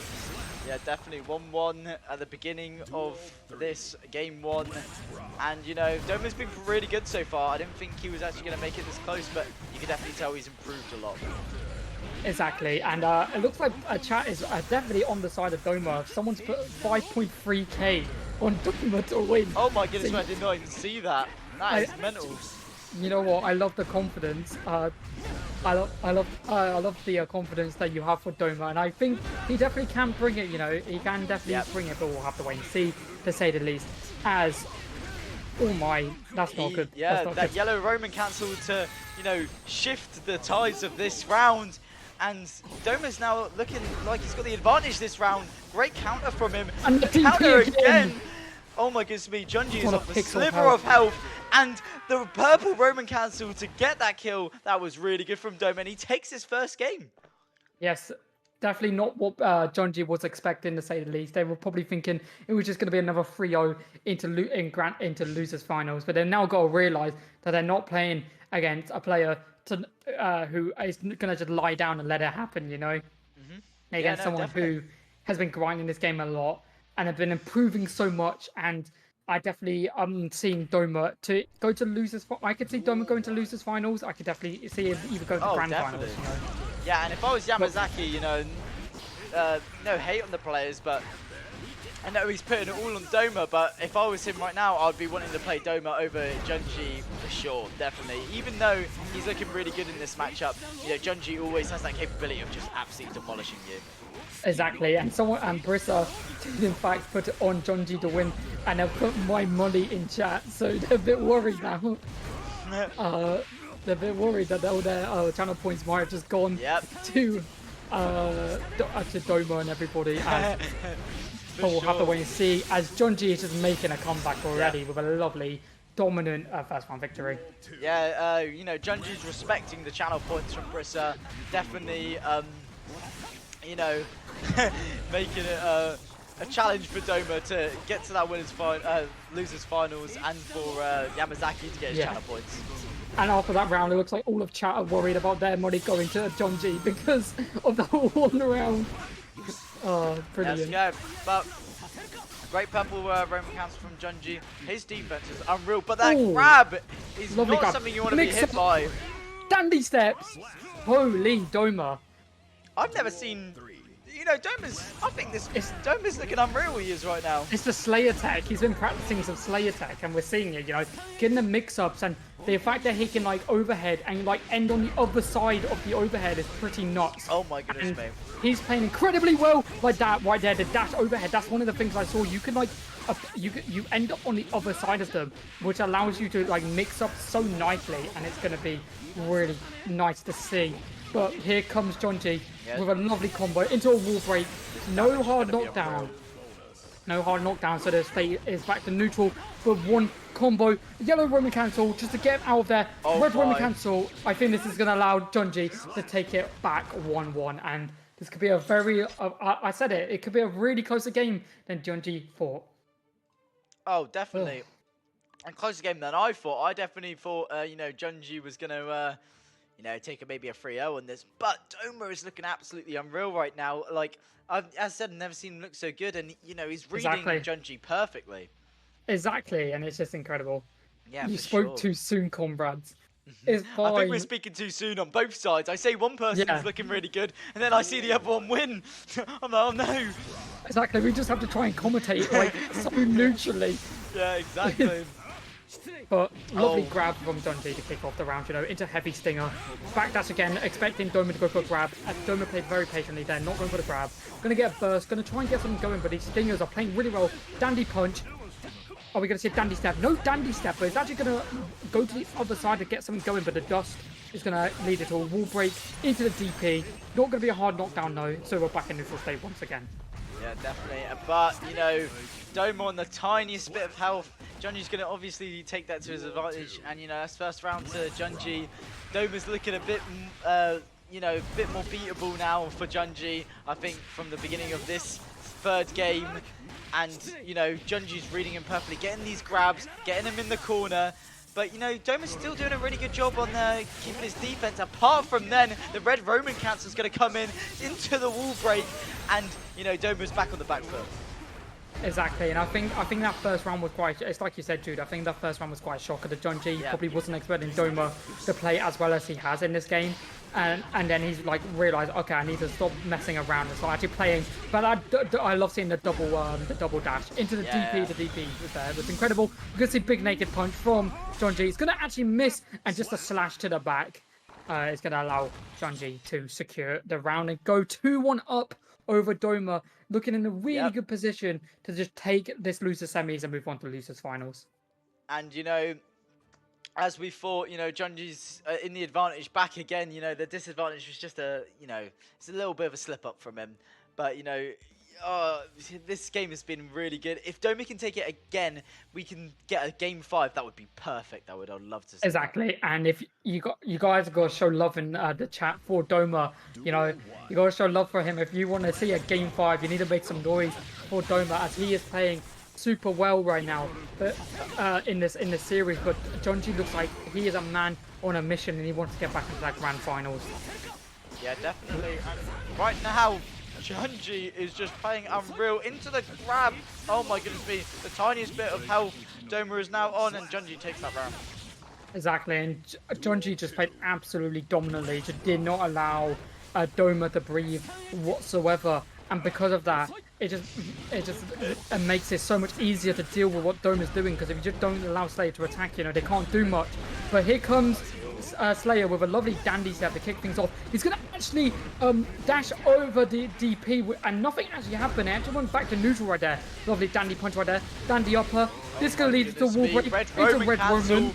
Yeah, definitely 1-1 at the beginning of this game 1. And, you know, Doma's been really good so far. I didn't think he was actually going to make it this close, but you can definitely tell he's improved a lot. Exactly, and it looks like chat is definitely on the side of Doma. Someone's put 5.3k on Doma to win. Oh my goodness, I did not even see that. That is mental. You know what? I love the confidence. I love the confidence that you have for Doma, and I think he definitely can bring it. You know, he can definitely bring it, but we'll have to wait and see, to say the least. As oh my, that's not good. Yeah, not that good. yellow Roman cancel to, you know, shift the tides of this round. And Doma's now looking like he's got the advantage this round. Great counter from him. And the counter TP again. Oh my goodness me, Junji is off a sliver of health. And the purple Roman cancel to get that kill, that was really good from Doma. And he takes his first game. Yes, definitely not what Jonji was expecting, to say the least. They were probably thinking it was just going to be another 3-0 into losers finals. But they've now got to realise that they're not playing against a player who is going to just lie down and let it happen, you know? Against someone who has been grinding this game a lot and have been improving so much. And I definitely seeing Doma to go to losers. I could see Doma going to losers finals. I could definitely see him either go to grand finals. You know? Yeah, and if I was Yamazaki, you know, no hate on the players, but I know he's putting it all on Doma, but if I was him right now, I'd be wanting to play Doma over Junji for sure, definitely. Even though he's looking really good in this matchup, you know, Junji always has that capability of just absolutely demolishing you. Exactly, and Brissa did in fact put it on Jonji to win, and I've put my money in chat, so they're a bit worried now. They're a bit worried that all their channel points might have just gone to Doma and everybody. But we'll have to wait and see, as Jonji is just making a comeback already with a lovely, dominant first round victory. Yeah, you know, Junji's respecting the channel points from Brissa. Definitely, you know, making it a challenge for Doma to get to that losers finals, and for Yamazaki to get his channel points. And after that round, it looks like all of chat are worried about their money going to Jonji because of that one round. Oh, brilliant. Let's go. But great purple Roman cancel from Junji. His defense is unreal, but that grab is not something you want to be hit by. Dandy steps. Holy Doma. I've never seen, you know, I think Doma's looking unreal he is right now. It's the Slayer tech. He's been practicing some Slayer tech, and we're seeing it, you know, getting the mix-ups, and the fact that he can, like, overhead and, like, end on the other side of the overhead is pretty nuts. Oh my goodness, mate. He's playing incredibly well, like that right there, the dash overhead. That's one of the things I saw. You can, like, you end up on the other side of them, which allows you to, like, mix up so nicely, and it's going to be really nice to see. But here comes Jonji with a lovely combo into a wall break. No hard knockdown. No hard knockdown, so the state is back to neutral for one combo. Yellow Roman cancel just to get him out of there. Red Roman cancel. I think this is going to allow Jonji to take it back 1-1. And this could be a very, I said it, it could be a really closer game than Jonji thought. Oh, definitely. And closer game than I thought. I definitely thought, you know, Junji was going to, you know, take maybe a 3-0 on this. But Doma is looking absolutely unreal right now. Like, as I said, I've never seen him look so good. And, you know, he's reading Junji perfectly. Exactly, and it's just incredible. Yeah, you spoke too soon, comrades. It's fine. I think we're speaking too soon on both sides. I say one person's looking really good, and then I see the other one win. I'm like, oh no. Exactly, we just have to try and commentate, like, so neutrally. Yeah, exactly. But lovely grab from Junji to kick off the round, you know, into heavy stinger. Backdash again, expecting Doma to go for a grab. And Doma played very patiently there, not going for the grab. Gonna get a burst, gonna try and get something going, but these stingers are playing really well. Dandy punch. Are we gonna see a dandy step? No dandy step, but it's actually gonna go to the other side to get something going, but the dust is gonna lead it to a wall break into the DP. Not gonna be a hard knockdown though, so we're back in neutral state once again. Yeah, definitely. But, you know, Doma on the tiniest bit of health. Junji's going to obviously take that to his advantage. And, you know, that's first round to Junji. Doma's looking a bit, you know, a bit more beatable now for Junji, I think, from the beginning of this third game. And, you know, Junji's reading him perfectly, getting these grabs, getting him in the corner. But, you know, Doma's still doing a really good job on keeping his defense. Apart from then, the red Roman cancel is going to come in into the wall break. And, you know, Doma's back on the back foot. Exactly, and I think that first round was quite, it's like you said, Jude, I think that first round was quite a shocker to Junji. Probably wasn't expecting Doma to play as well as he has in this game. And then he's like realized, okay, I need to stop messing around and start actually playing. But I love seeing the double dash into the DP. The DP was there. It was incredible. You can see big naked punch from Junji. It's going to actually miss, and just a slash to the back is going to allow Junji to secure the round and go 2-1 up over Doma, looking in a really good position to just take this losers semis and move on to losers finals. And, you know, as we thought, you know, Junji's in the advantage back again. You know, the disadvantage was just you know, it's a little bit of a slip up from him. But, you know, this game has been really good. If Doma can take it again, we can get a game 5. That would be perfect. I'd love to see exactly that. And if you guys got to show love in the chat for Doma, you know, you got to show love for him. If you want to see a game 5, you need to make some noise for Doma, as he is playing super well right now. But in this series, but Junji looks like he is a man on a mission, and he wants to get back into that grand finals. Yeah, definitely. And right now, Junji is just playing unreal into the grab. Oh my goodness me, the tiniest bit of health Doma is now on, and Junji takes that round. Exactly, and Junji just played absolutely dominantly, just did not allow Doma to breathe whatsoever. And because of that, it makes it so much easier to deal with what Doma's doing, because if you just don't allow Slayer to attack, you know, they can't do much. But here comes Slayer with a lovely dandy step to kick things off. He's going to actually dash over the DP, and nothing actually happened. It actually went back to neutral right there. Lovely dandy punch right there. Dandy upper. This is going to lead to wall break. Red Roman.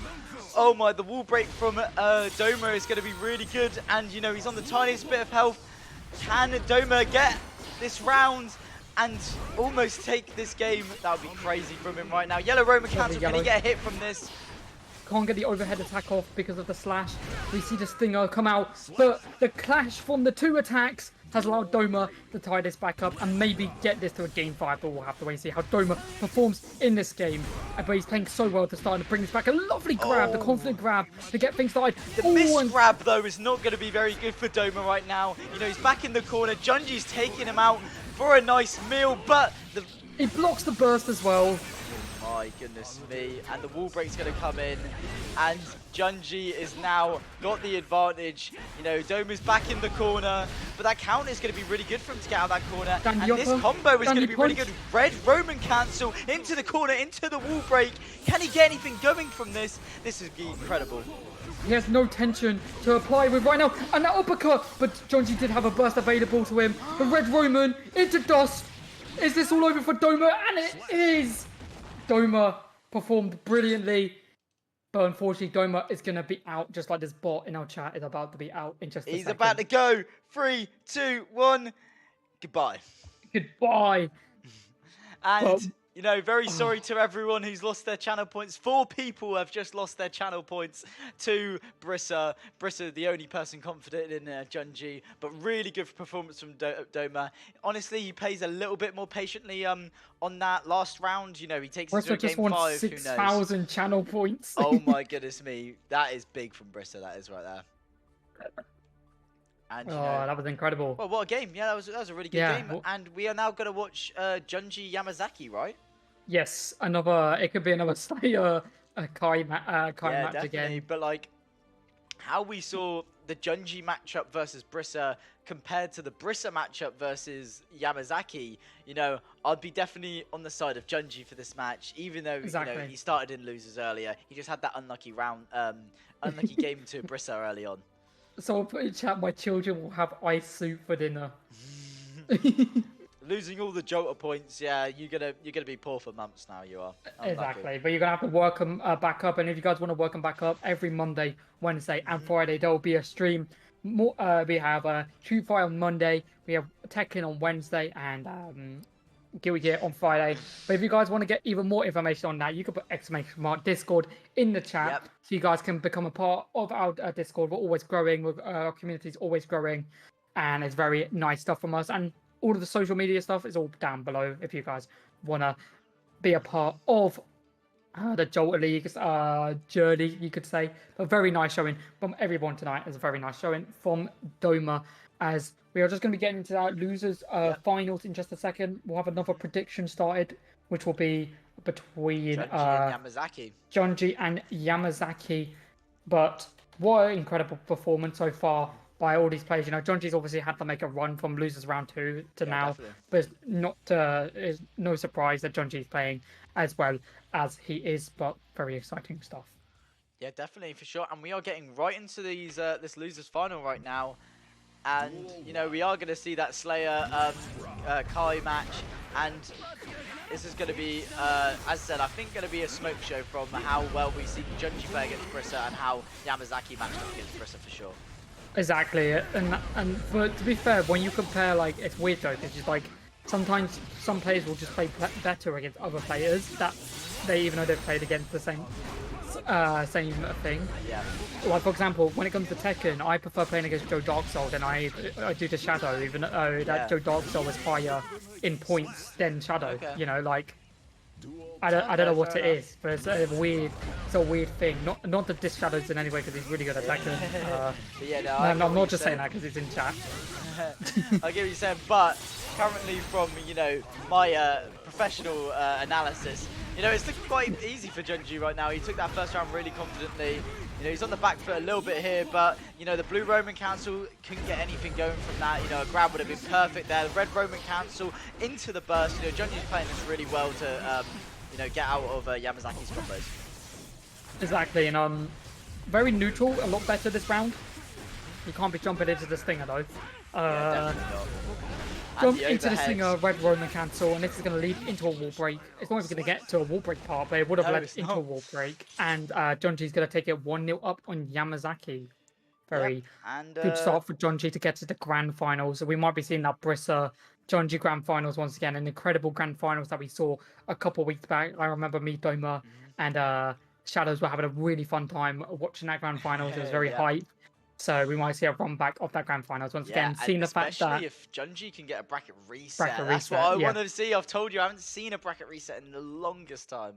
Oh my, the wall break from Doma is going to be really good. And, you know, he's on the tiniest bit of health. Can Doma get this round and almost take this game? That would be crazy from him right now. Yellow Roman cancel. Can he get a hit from this? Can't get the overhead attack off because of the slash. We see the stinger come out, but the clash from the two attacks has allowed Doma to tie this back up and maybe get this to a game 5, but we'll have to wait and see how Doma performs in this game. But he's playing so well to start to bring this back. A lovely grab, the confident grab to get things started. The missed grab, though, is not going to be very good for Doma right now. You know, he's back in the corner. Junji's taking him out for a nice meal, but he blocks the burst as well. My goodness me, and the wall break's going to come in, and Junji is now got the advantage. You know, Doma's back in the corner, but that counter is going to be really good for him to get out of that corner. And this combo is going to be really good. Red Roman cancel into the corner, into the wall break. Can he get anything going from this? This is incredible. He has no tension to apply with right now, and that uppercut, but Junji did have a burst available to him. The Red Roman into dust. Is this all over for Doma? And it is! Doma performed brilliantly, but unfortunately Doma is going to be out, just like this bot in our chat is about to be out in just a second. He's about to go. 3, 2, 1. Goodbye. Goodbye. And, you know, very sorry to everyone who's lost their channel points. 4 people have just lost their channel points to Brissa. Brissa, the only person confident in Junji, but really good performance from Doma. Honestly, he plays a little bit more patiently on that last round. You know, he takes it to a game 5. Who knows? 6,000 channel points. Oh my goodness me. That is big from Brissa, that is right there. And, you know, that was incredible. Well, what a game. Yeah, that was a really good game. Well, and we are now going to watch Junji Yamazaki, right? Yes, it could be another Slayer Kai match definitely. again. But, like, how we saw the Junji matchup versus Brissa compared to the Brissa matchup versus Yamazaki, you know, I'd be definitely on the side of Junji for this match, even though you know he started in losers earlier. He just had that unlucky unlucky game to Brissa early on. So I'll put in chat, my children will have ice soup for dinner. Losing all the Jolta points, yeah, you're gonna be poor for months now. You are. Exactly, but you're gonna have to work them back up, and if you guys want to work them back up, every Monday, Wednesday, and Friday there will be a stream. We have Street Fighter on Monday, we have Tekken on Wednesday, and Guilty Gear on Friday. But if you guys want to get even more information on that, you can put !! Discord in the chat, so you guys can become a part of our Discord. We're always growing, our community's always growing, and it's very nice stuff from us. And all of the social media stuff is all down below if you guys want to be a part of the Jolta League's journey, you could say. But very nice showing from everyone tonight. It's a very nice showing from Doma, as we are just going to be getting into that losers finals in just a second. We'll have another prediction started, which will be between Junji and Yamazaki. But what an incredible performance so far by all these players. You know, Junji's obviously had to make a run from losers round 2 to now, definitely. But it's no surprise that Junji's playing as well as he is, but very exciting stuff. Yeah, definitely, for sure. And we are getting right into these this losers final right now. And, you know, we are going to see that Slayer Kai match. And this is going to be, as I said, I think going to be a smoke show from how well we see Junji play against Brissa and how Yamazaki matched up against Brissa for sure. Exactly, and to be fair, when you compare, like, it's weird though, because just like sometimes some players will just play better against other players that even though they've played against the same thing. Yeah. Like for example, when it comes to Tekken, I prefer playing against Joe Dark Soul than I do to Shadow, even though that Joe Dark Soul is higher in points than Shadow. Okay. You know, like. I don't know what it is, but it's a weird thing. Not that this Shadow's in any way, because he's really good at Tekken. Yeah, no, I'm not just saying that because he's in chat. I get what you're saying, but currently from, you know, my professional analysis, you know, it's looking quite easy for Junji right now. He took that first round really confidently. You know, he's on the back foot a little bit here, but, you know, the Blue Roman Council couldn't get anything going from that. You know, a grab would have been perfect there. The Red Roman Council into the burst. You know, Junji's playing this really well to, you know, get out of Yamazaki's combos. Exactly, and very neutral, a lot better this round. You can't be jumping into this Stinger though. Yeah, definitely not. Jump into the Stinger, Red Roman Cancel, and this is going to lead into a wall break. It's not even going to get to a wall break part, but it would have led into a wall break. And Junji's going to take it 1-0 up on Yamazaki. Very good start for Junji to get to the grand finals. So we might be seeing that Brissa Junji grand finals once again, an incredible grand finals that we saw a couple of weeks back. I remember me, Doma, and Shadows were having a really fun time watching that grand finals. It was very hype. So we might see a run back of that grand finals once again. Seeing the fact that especially if Junji can get a bracket reset, that's what I want to see. I've told you I haven't seen a bracket reset in the longest time.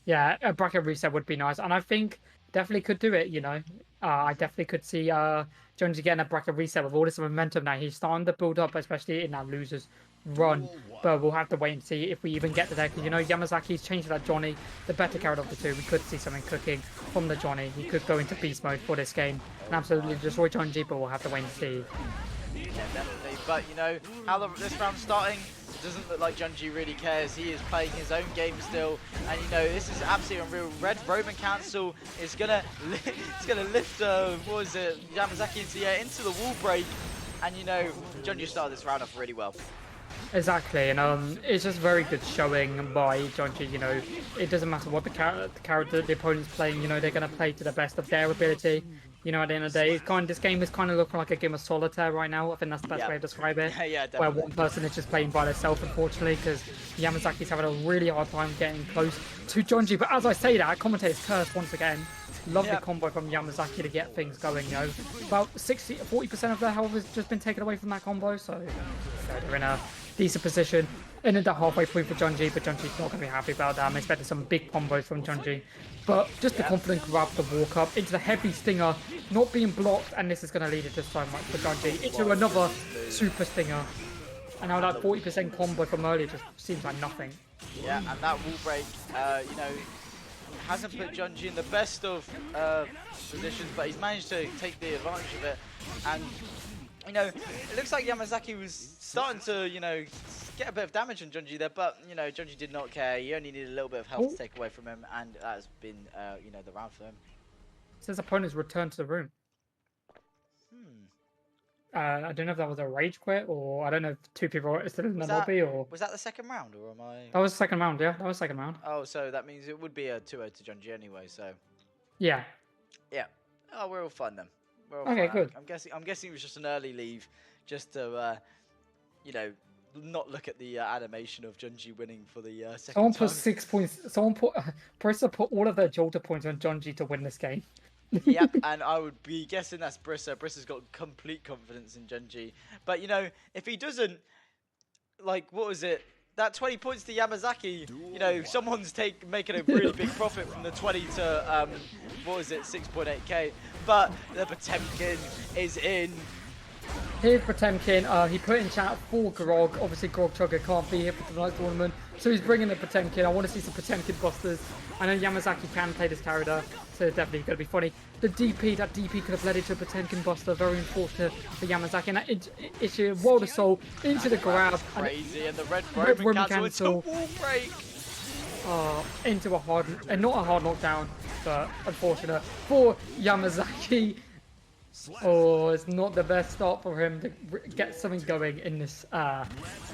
Yeah, a bracket reset would be nice, and I think definitely could do it. You know, I definitely could see Junji getting a bracket reset with all this momentum now. He's starting to build up, especially in that losers run. But we'll have to wait and see if we even get to that. Because, you know, Yamazaki's changed to that Johnny, the better character of the two. We could see something cooking from the Johnny. He could go into beast mode for this game and absolutely destroy Junji, but we'll have to wait and see. Yeah, definitely. But, you know, how this round's starting, it doesn't look like Junji really cares. He is playing his own game still. And, you know, this is absolutely unreal. Red Roman Council is going to lift, what was it, Yamazaki into the wall break. And, you know, Junji started this round off really well. Exactly, and it's just very good showing by Junji. You know, it doesn't matter what the character the opponent's playing. You know, they're going to play to the best of their ability. You know, at the end of the day, this game is kind of looking like a game of solitaire right now. I think that's the best way to describe it. Yeah, where one person is just playing by themselves, unfortunately, because Yamazaki's having a really hard time getting close to Junji. But as I say that, commentator's curse once again. Lovely combo from Yamazaki to get things going, you know. About 40% of their health has just been taken away from that combo, so they're in a decent position. And in the halfway point for Junji, but Junji's not going to be happy about that. I'm expecting some big combos from Junji. But just the confident grab, the walk up into the heavy stinger, not being blocked, and this is going to lead into so much for Junji. Into another super stinger. And now that 40% combo from earlier just seems like nothing. Yeah, and that wall break, you know, hasn't put Junji in the best of positions, but he's managed to take the advantage of it. And, you know, it looks like Yamazaki was starting to, you know, get a bit of damage on Junji there, but, you know, Junji did not care. He only needed a little bit of health to take away from him, and that has been, you know, the round for him. Says opponents returned to the room. I don't know if that was a rage quit, or I don't know if 2 people are still in the lobby, or... Was that the second round, or am I... That was the second round, yeah. That was the second round. Oh, so that means it would be a 2-0 to Junji anyway, so... Yeah. Yeah. Oh, we're all fine then. We're all okay, fine. good. I'm guessing it was just an early leave, just to, you know, not look at the animation of Junji winning for the second Someone time. put 6 points... Someone put... Brissa put all of their Jalta points on Junji to win this game. Yep, and I would be guessing that's Brissa. Brissa's got complete confidence in Junji. But, you know, if he doesn't, like, what was it? That 20 points to Yamazaki, you know, someone's making a really big profit from the 20 to, what was it, 6.8k. But the Potemkin is in. Here's Potemkin. He put in chat for Grog. Obviously, Grog Chugger can't be here for tonight's tournament, so he's bringing the Potemkin. I want to see some Potemkin busters. I know Yamazaki can play this character, so it's definitely going to be funny. The DP, that DP could have led into a Potemkin buster. Very unfortunate for Yamazaki. And that issue, World of Soul into the grab. Crazy, and the red Roman cancel into wall break. Into a hard, not a hard knockdown, but unfortunate for Yamazaki. Oh, it's not the best start for him to get something going in this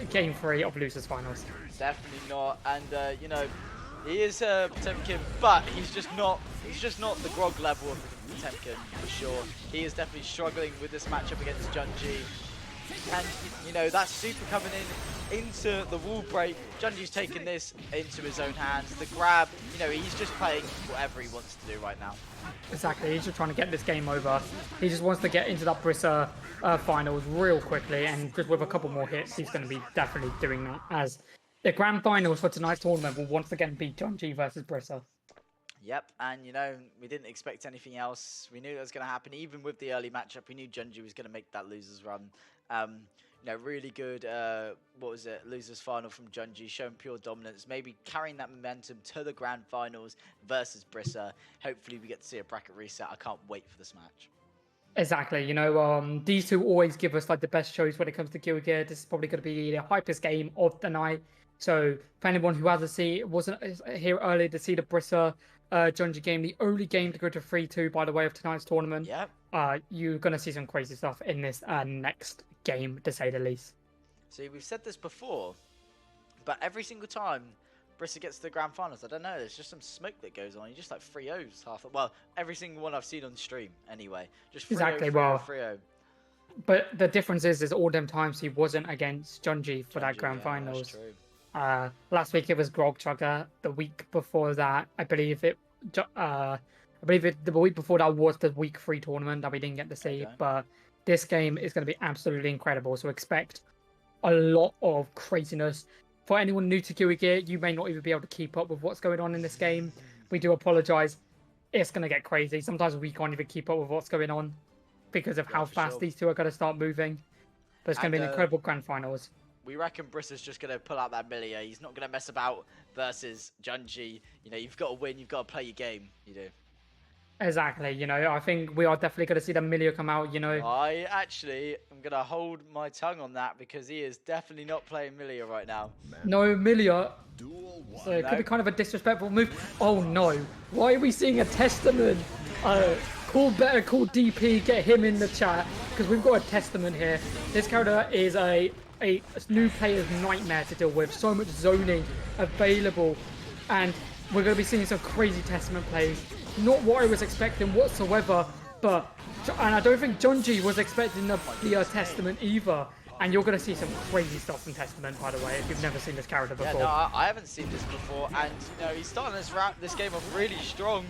game 3 of Losers Finals. Definitely not, and you know, he is Potemkin, but he's just not the Grog level of Potemkin for sure. He is definitely struggling with this matchup against Junji, and you know that super coming into the wall break. Junji's taking this into his own hands. The grab, you know, he's just playing whatever he wants to do right now. Exactly, he's just trying to get this game over. He just wants to get into that Brissa finals real quickly, and just with a couple more hits, he's going to be definitely doing that, as the grand finals for tonight's tournament will once again be Junji versus Brissa. Yep, and you know, we didn't expect anything else. We knew that was going to happen. Even with the early matchup, we knew Junji was going to make that losers run. You know, really good, what was it, losers final from Junji, showing pure dominance, maybe carrying that momentum to the grand finals versus Brissa. Hopefully we get to see a bracket reset. I can't wait for this match. Exactly, you know, these two always give us like the best shows when it comes to Guild Gear. This is probably going to be the hypest game of the night. So for anyone who wasn't here earlier to see the Brissa Junji game, the only game to go to 3-2 by the way of tonight's tournament. Yep. You're going to see some crazy stuff in this next game, to say the least. See, we've said this before, but every single time Brissa gets to the grand finals, I don't know, there's just some smoke that goes on. He just like 3-0s half. Well, every single one I've seen on stream anyway. Just 3-0, exactly. 3-0, well, 3-0. But the difference is all them times he wasn't against Junji for that grand finals. That's true. Last week it was Grog Chugger. The week before that, I believe the week before that was the week 3 tournament that we didn't get to see. Okay. But this game is going to be absolutely incredible. So expect a lot of craziness. For anyone new to Guild Gear, you may not even be able to keep up with what's going on in this game. We do apologize. It's going to get crazy. Sometimes we can't even keep up with what's going on because of how fast these two are going to start moving. But it's going to be an incredible grand finals. We reckon Brissa's just going to pull out that Millia. He's not going to mess about versus Junji. You know, you've got to win. You've got to play your game. You do. Exactly. You know, I think we are definitely going to see the Millia come out, you know. I actually am going to hold my tongue on that because he is definitely not playing Millia right now. No Millia. So it could be kind of a disrespectful move. Oh, no. Why are we seeing a Testament? Call DP, get him in the chat because we've got a Testament here. This character is a new player's nightmare to deal with. So much zoning available, and we're going to be seeing some crazy Testament plays. Not what I was expecting whatsoever, and I don't think Junji was expecting the Testament either. And you're going to see some crazy stuff from Testament, by the way, if you've never seen this character before. Yeah, no, I haven't seen this before, and you know he's starting this game off really strong.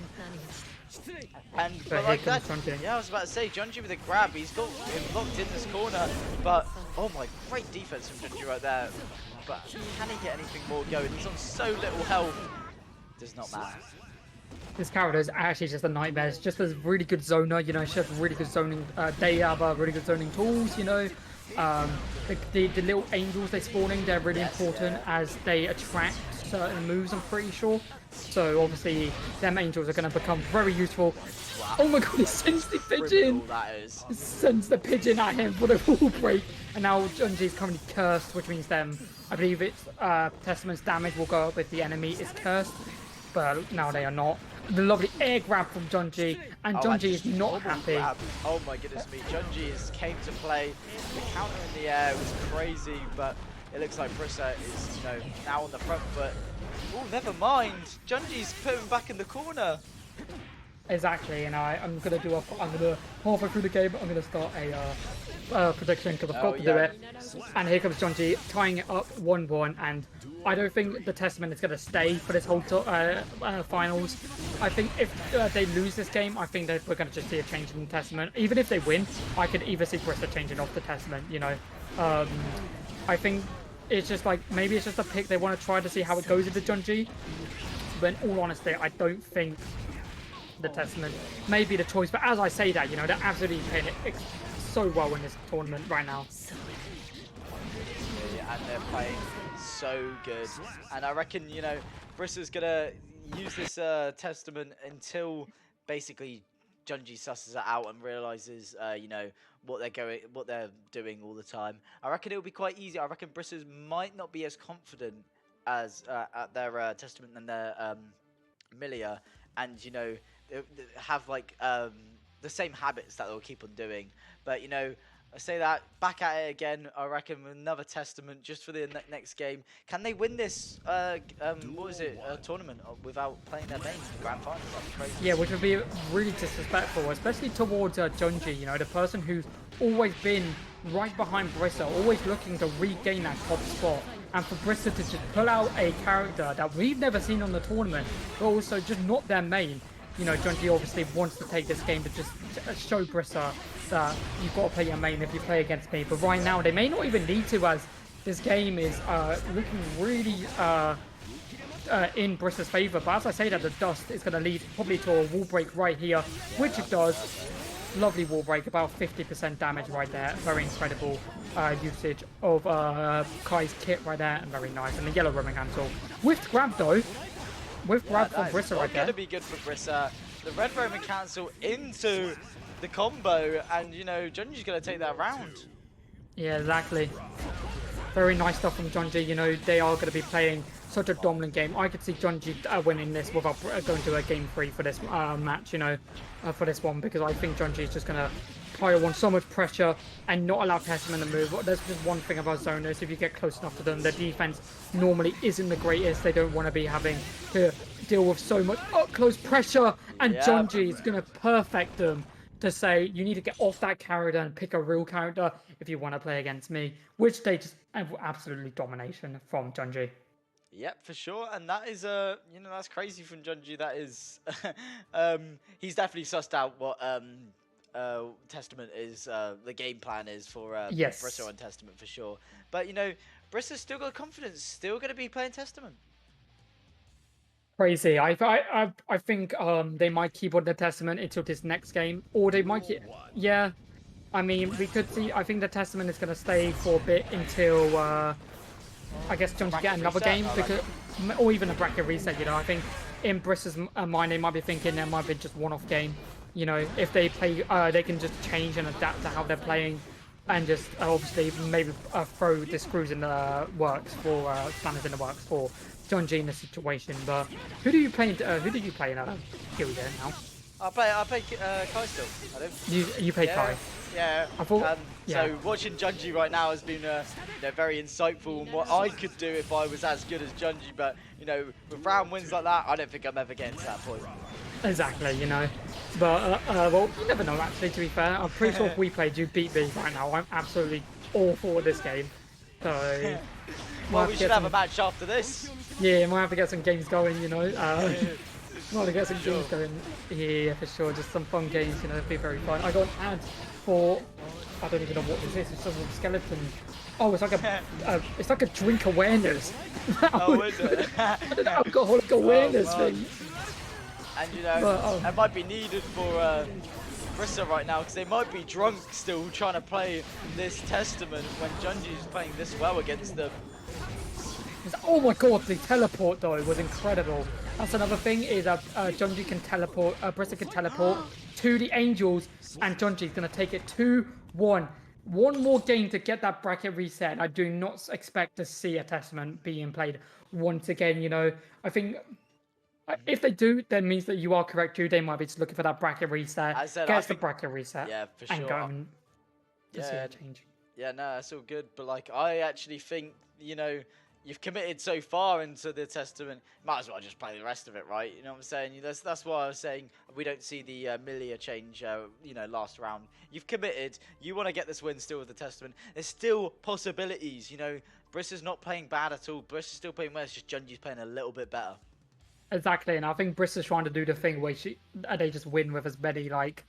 And but like that, yeah, I was about to say, Junji with a grab, he's got him locked in this corner, but oh my, great defense from Junji right there. But can he get anything more going? He's on so little health. Does not matter. This character is actually just a nightmare. It's just a really good zoner, you know. She has really good zoning. They have really good zoning tools, you know. The little angels they're spawning, they're really important as they attract certain moves, I'm pretty sure. So obviously, them angels are going to become very useful. Wow. Oh my god, he sends the pigeon! He sends the pigeon at him for the wall break. And now Junji is currently cursed, which means I believe it's Testament's damage will go up if the enemy is cursed. But now they are not. The lovely air grab from Junji, and Junji is not happy. Grab. Oh my goodness me, Junji came to play. The counter in the air was crazy, but it looks like Brissa is, now on the front foot. Oh, never mind. Junji's put him back in the corner. Exactly, and I'm gonna halfway through the game, I'm gonna start a prediction because I've got to do it. And here comes Junji tying it up 1-1, and I don't think the Testament is gonna stay for this whole finals. I think if they lose this game, I think that we're gonna just see a change in the Testament. Even if they win, I could either see Brissa changing off the Testament. I think it's just like maybe it's just a pick they want to try to see how it goes into Junji. But in all honesty, I don't think the Testament may be the choice. But as I say that, they're absolutely playing it so well in this tournament right now. And they're playing so good. And I reckon, Brissa's gonna use this Testament until basically Junji susses it out and realizes, what they're doing all the time. I reckon it'll be quite easy. I reckon Brissa's might not be as confident as at their Testament and their Milia, and have like the same habits that they'll keep on doing. But I say that back at it again. I reckon another Testament just for the next game. Can they win this tournament without playing their main grand final? That'd be crazy. Yeah, which would be really disrespectful, especially towards Junji. The person who's always been right behind Brissa, always looking to regain that top spot. And for Brissa to just pull out a character that we've never seen on the tournament, but also just not their main. Junji obviously wants to take this game to just show Brissa that you've got to play your main if you play against me. But right now, they may not even need to, as this game is looking really in Brissa's favour. But as I say that, the dust is going to lead probably to a wall break right here, which it does. Lovely wall break, about 50% damage right there. Very incredible usage of Kai's kit right there, and very nice. And the yellow roaming cancel. With grab though. With grab from Brissa right there. Going to be good for Brissa. The red roaming cancel into the combo, and Junji's going to take that round. Yeah, exactly. Very nice stuff from Junji. They are going to be playing such a dominant game. I could see Junji winning this without going to a game 3 for this match, for this one, because I think Junji is just going to pile on so much pressure and not allow Testament to move. There's just one thing about zoners: if you get close enough to them, their defense normally isn't the greatest. They don't want to be having to deal with so much up close pressure, and Junji is going to perfect them to say you need to get off that character and pick a real character if you want to play against me, which they just have absolutely domination from Junji. Yep, for sure, and that is that's crazy from Junji. That is, he's definitely sussed out what Testament is, the game plan is for Brissa on Testament for sure. But Brissa's still got confidence, still going to be playing Testament. Crazy. I think they might keep on the Testament until this next game, or they might yeah. I mean, we could see. I think the Testament is going to stay for a bit until I guess Junji get another game, because or even a bracket reset. I think in Brissa's mind they might be thinking there might be just one-off game. If they play, they can just change and adapt to how they're playing, and just obviously maybe throw the screws in the works for planners in the works for Junji in the situation. But who do you play in Guild now? I play Kai still. I don't. You play Kai? Yeah. I thought. So watching Junji right now has been very insightful on what I could do if I was as good as Junji. But with round wins like that, I don't think I'm ever getting to that point. Exactly, But well, you never know. Actually, to be fair, I'm pretty sure if we played, you beat me right now. I'm absolutely awful at this game. So. Well, we should have a match after this. Yeah, might have to get some games going. Might have to get some games going. Yeah, for sure. Just some fun games. It'd be very fun. I got an ad for. I don't even know what this is. It's just a skeleton. Oh, it's like a drink awareness. Oh, is it? An alcoholic awareness thing. And that might be needed for Brissa right now, because they might be drunk still trying to play this Testament when Junji's playing this well against them. Oh my god, the teleport though was incredible. That's another thing is Junji can teleport, Brissa can teleport to the Angels, and Junji's gonna take it 2-1. One more game to get that bracket reset. I do not expect to see a Testament being played once again. You know, I think if they do, that means that you are correct too. They might be just looking for that bracket reset. I said, Gets the bracket reset. Yeah, for sure. And going to see a change. Yeah, no, that's all good. But like, I actually think, you know, you've committed so far into the Testament, might as well just play the rest of it, right? You know what I'm saying? That's why I was saying we don't see the Milia change, you know, last round. You've committed. You want to get this win still with the Testament. There's still possibilities, you know. Brissa's not playing bad at all. Brissa's still playing well. It's just Junji's playing a little bit better. Exactly, and I think Brissa's trying to do the thing where they just win with as many, like,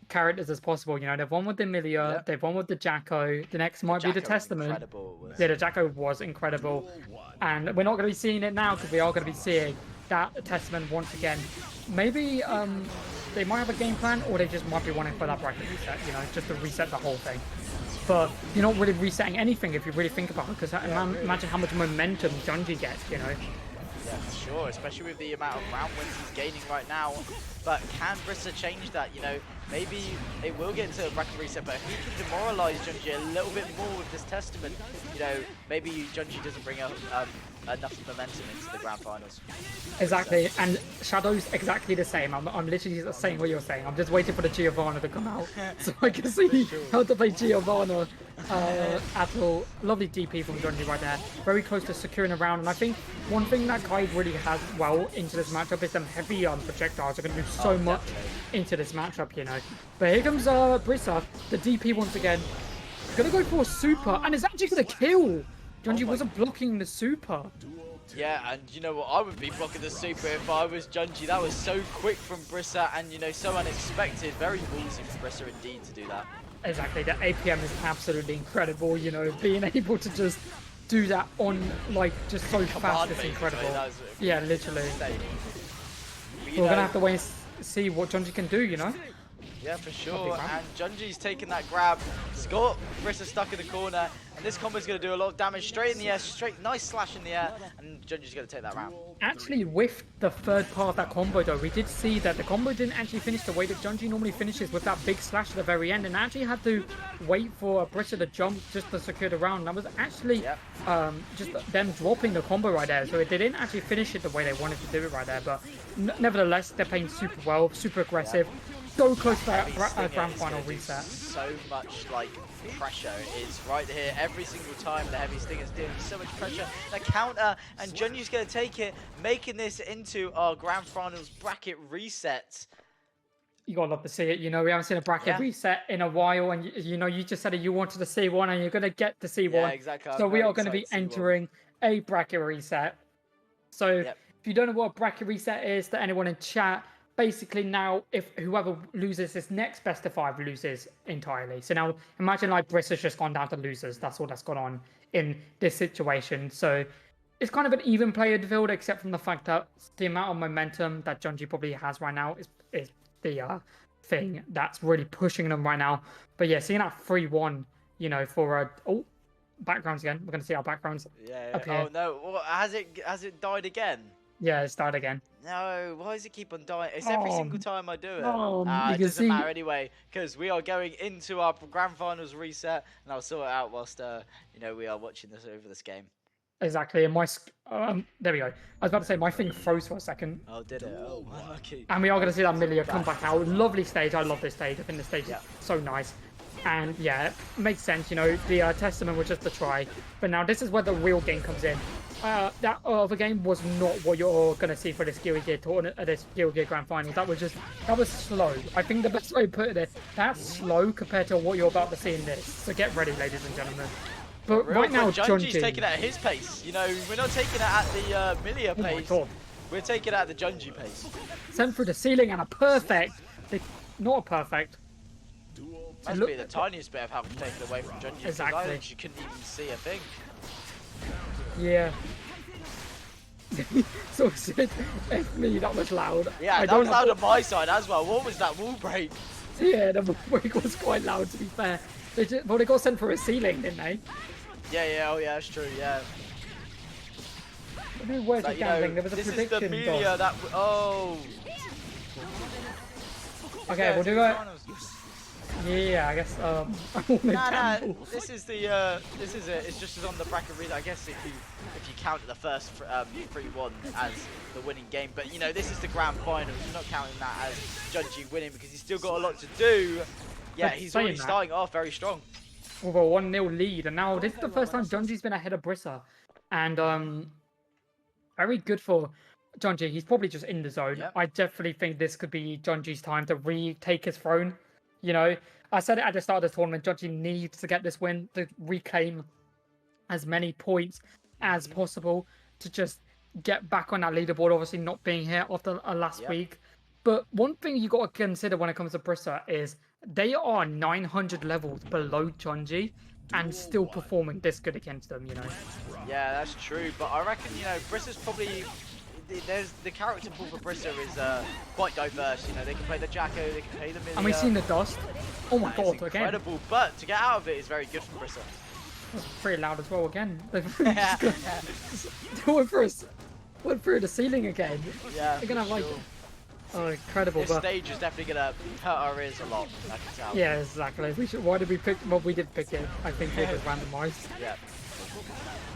characters as possible. You know, they've won with the Milia, they've won with the Jacko. The next might be the Testament. Yeah, the Jacko was incredible, and we're not going to be seeing it now because we are going to be seeing that Testament once again. Maybe they might have a game plan, or they just might be wanting for that bracket reset. You know, just to reset the whole thing. But you're not really resetting anything if you really think about it, because imagine how much momentum Junji gets. You know. Yeah, for sure, especially with the amount of round wins he's gaining right now. But can Brissa change that? You know, maybe it will get into a bracket reset, but if he can demoralize Junji a little bit more with this Testament, you know, maybe Junji doesn't bring up enough momentum into the grand finals. Exactly, and Shadow's exactly the same. I'm literally saying what you're saying. I'm just waiting for the Giovanna to come out so I can see how to play Giovanna at all. Lovely DP from Junji right there. Very close to securing a round, and I think one thing that Kai really has well into this matchup is them heavy projectiles are going to do so much into this matchup, you know. But here comes Brissa, the DP once again. Gonna go for a super, and it's actually gonna kill. Junji wasn't blocking the super. Yeah, and you know what? I would be blocking the super if I was Junji. That was so quick from Brissa, and you know, so unexpected. Very ballsy from Brissa indeed to do that. Exactly, the APM is absolutely incredible. You know, being able to just do that on like just so fast is incredible. Yeah, literally. We're gonna have to wait and see what Junji can do. You know. Yeah, for sure. And Junji's taking that grab. Scott, Brissa stuck in the corner. And this combo's going to do a lot of damage straight in the air. Nice slash in the air. And Junji's going to take that round. Actually, with the third part of that combo, though, we did see that the combo didn't actually finish the way that Junji normally finishes with that big slash at the very end. And actually had to wait for Brissa to jump just to secure the round. That was actually just them dropping the combo right there. So they didn't actually finish it the way they wanted to do it right there. But nevertheless, they're playing super well, super aggressive. So close to that grand final reset. So much like pressure is right here every single time. The heavy stinger's doing so much pressure. The counter, and Junji's going to take it, making this into our grand finals bracket reset. You gotta love to see it. You know, we haven't seen a bracket reset in a while, and you know, you just said that you wanted to see one, and you're gonna get to see one. Yeah, exactly. So we are going to be entering a bracket reset. So if you don't know what a bracket reset is, to anyone in chat. Basically now, if whoever loses this next best of 5 loses entirely. So now imagine like Brissa's just gone down to losers. That's all that's gone on in this situation. So it's kind of an even player field, except from the fact that the amount of momentum that Junji probably has right now is the thing that's really pushing them right now. But yeah, seeing that 3-1, you know, for backgrounds again. We're going to see our backgrounds up here. Oh no, well, has it died again? Yeah, it started again. No, why does it keep on dying? It's every single time I do it. It doesn't matter anyway, because we are going into our grand finals reset, and I'll sort it out whilst you know, we are watching this over this game. Exactly, and my there we go. I was about to say my thing froze for a second. Oh, did it? Oh, lucky. And we are going to see that Milia come back out. Lovely stage. I love this stage. I think the stage is so nice. And yeah, it makes sense. You know, the Testament was just a try, but now this is where the real game comes in. That other game was not what you're going to see for this Guilty Gear tournament, this Guilty Gear Grand Final. That was slow. I think the best way to put it is that's slow compared to what you're about to see in this. So get ready, ladies and gentlemen. But right now, Junji's taking it at his pace. You know, we're not taking it at the Milia pace. We're taking it at the Junji pace. Sent through the ceiling and a perfect. Not a perfect. Must be the tiniest bit of help taken away from Junji. Exactly. You couldn't even see a thing. Yeah. So said, F me, that was loud. Yeah, that was loud on my side as well. What was that wall break? Yeah, the wall break was quite loud, to be fair. Well, they got sent for a ceiling, didn't they? Yeah, oh yeah, that's true, yeah. Where's the gambling? There was a this prediction. Is the Melia that... Oh! Okay, we'll do it. Yeah, I guess, Nah, this is it. It's just as on the bracket read. I guess if you count the first 3-1 as the winning game, but you know, this is the grand final. You're not counting that as Junji winning because he's still got a lot to do. Yeah, he's already starting off very strong. With a 1-0 lead, and now this is the first time Junji's been ahead of Brissa. And very good for Junji. He's probably just in the zone. Yep. I definitely think this could be Junji's time to retake his throne. You know, I said it at the start of the tournament, Junji needs to get this win to reclaim as many points as possible to just get back on that leaderboard, obviously not being here after last week. But one thing you got to consider when it comes to Brissa is they are 900 levels below Junji and still performing this good against them, you know. Yeah, that's true, but I reckon, you know, Brissa's probably... There's the character pool for Brissa is quite diverse. You know, they can play the Jacko, they can play the Milia. And we've seen the dust. Oh my god, again. Incredible, but to get out of it is very good for Brissa. That's pretty loud as well again. They went through the ceiling again. Yeah, they're gonna have like... Oh, incredible. This stage is definitely gonna hurt our ears a lot, I can tell. Yeah, exactly. Why did we pick... Well, we did pick it. I think it was randomized. Yeah.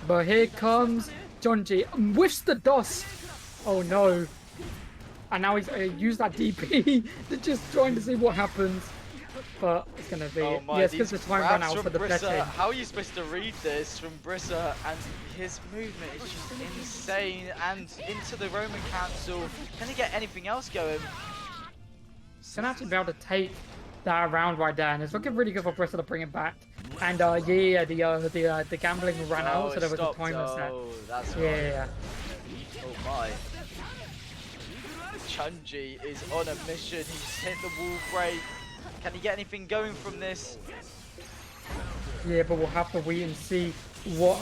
But here comes Junji. Whiffs the dust. Oh no. And now he's used that DP to just trying to see what happens. But it's going to be... yes, because the time ran out for the betting. How are you supposed to read this from Brissa? And his movement is just insane. And into the Roman Council. Can he get anything else going? He's going to actually be able to take that around right there. And it's looking really good for Brissa to bring it back. And yeah, the gambling ran out, so there was a timer set. That's yeah. Oh my. Junji is on a mission. He's hit the wall break. Can he get anything going from this? Yeah, but we'll have to wait and see what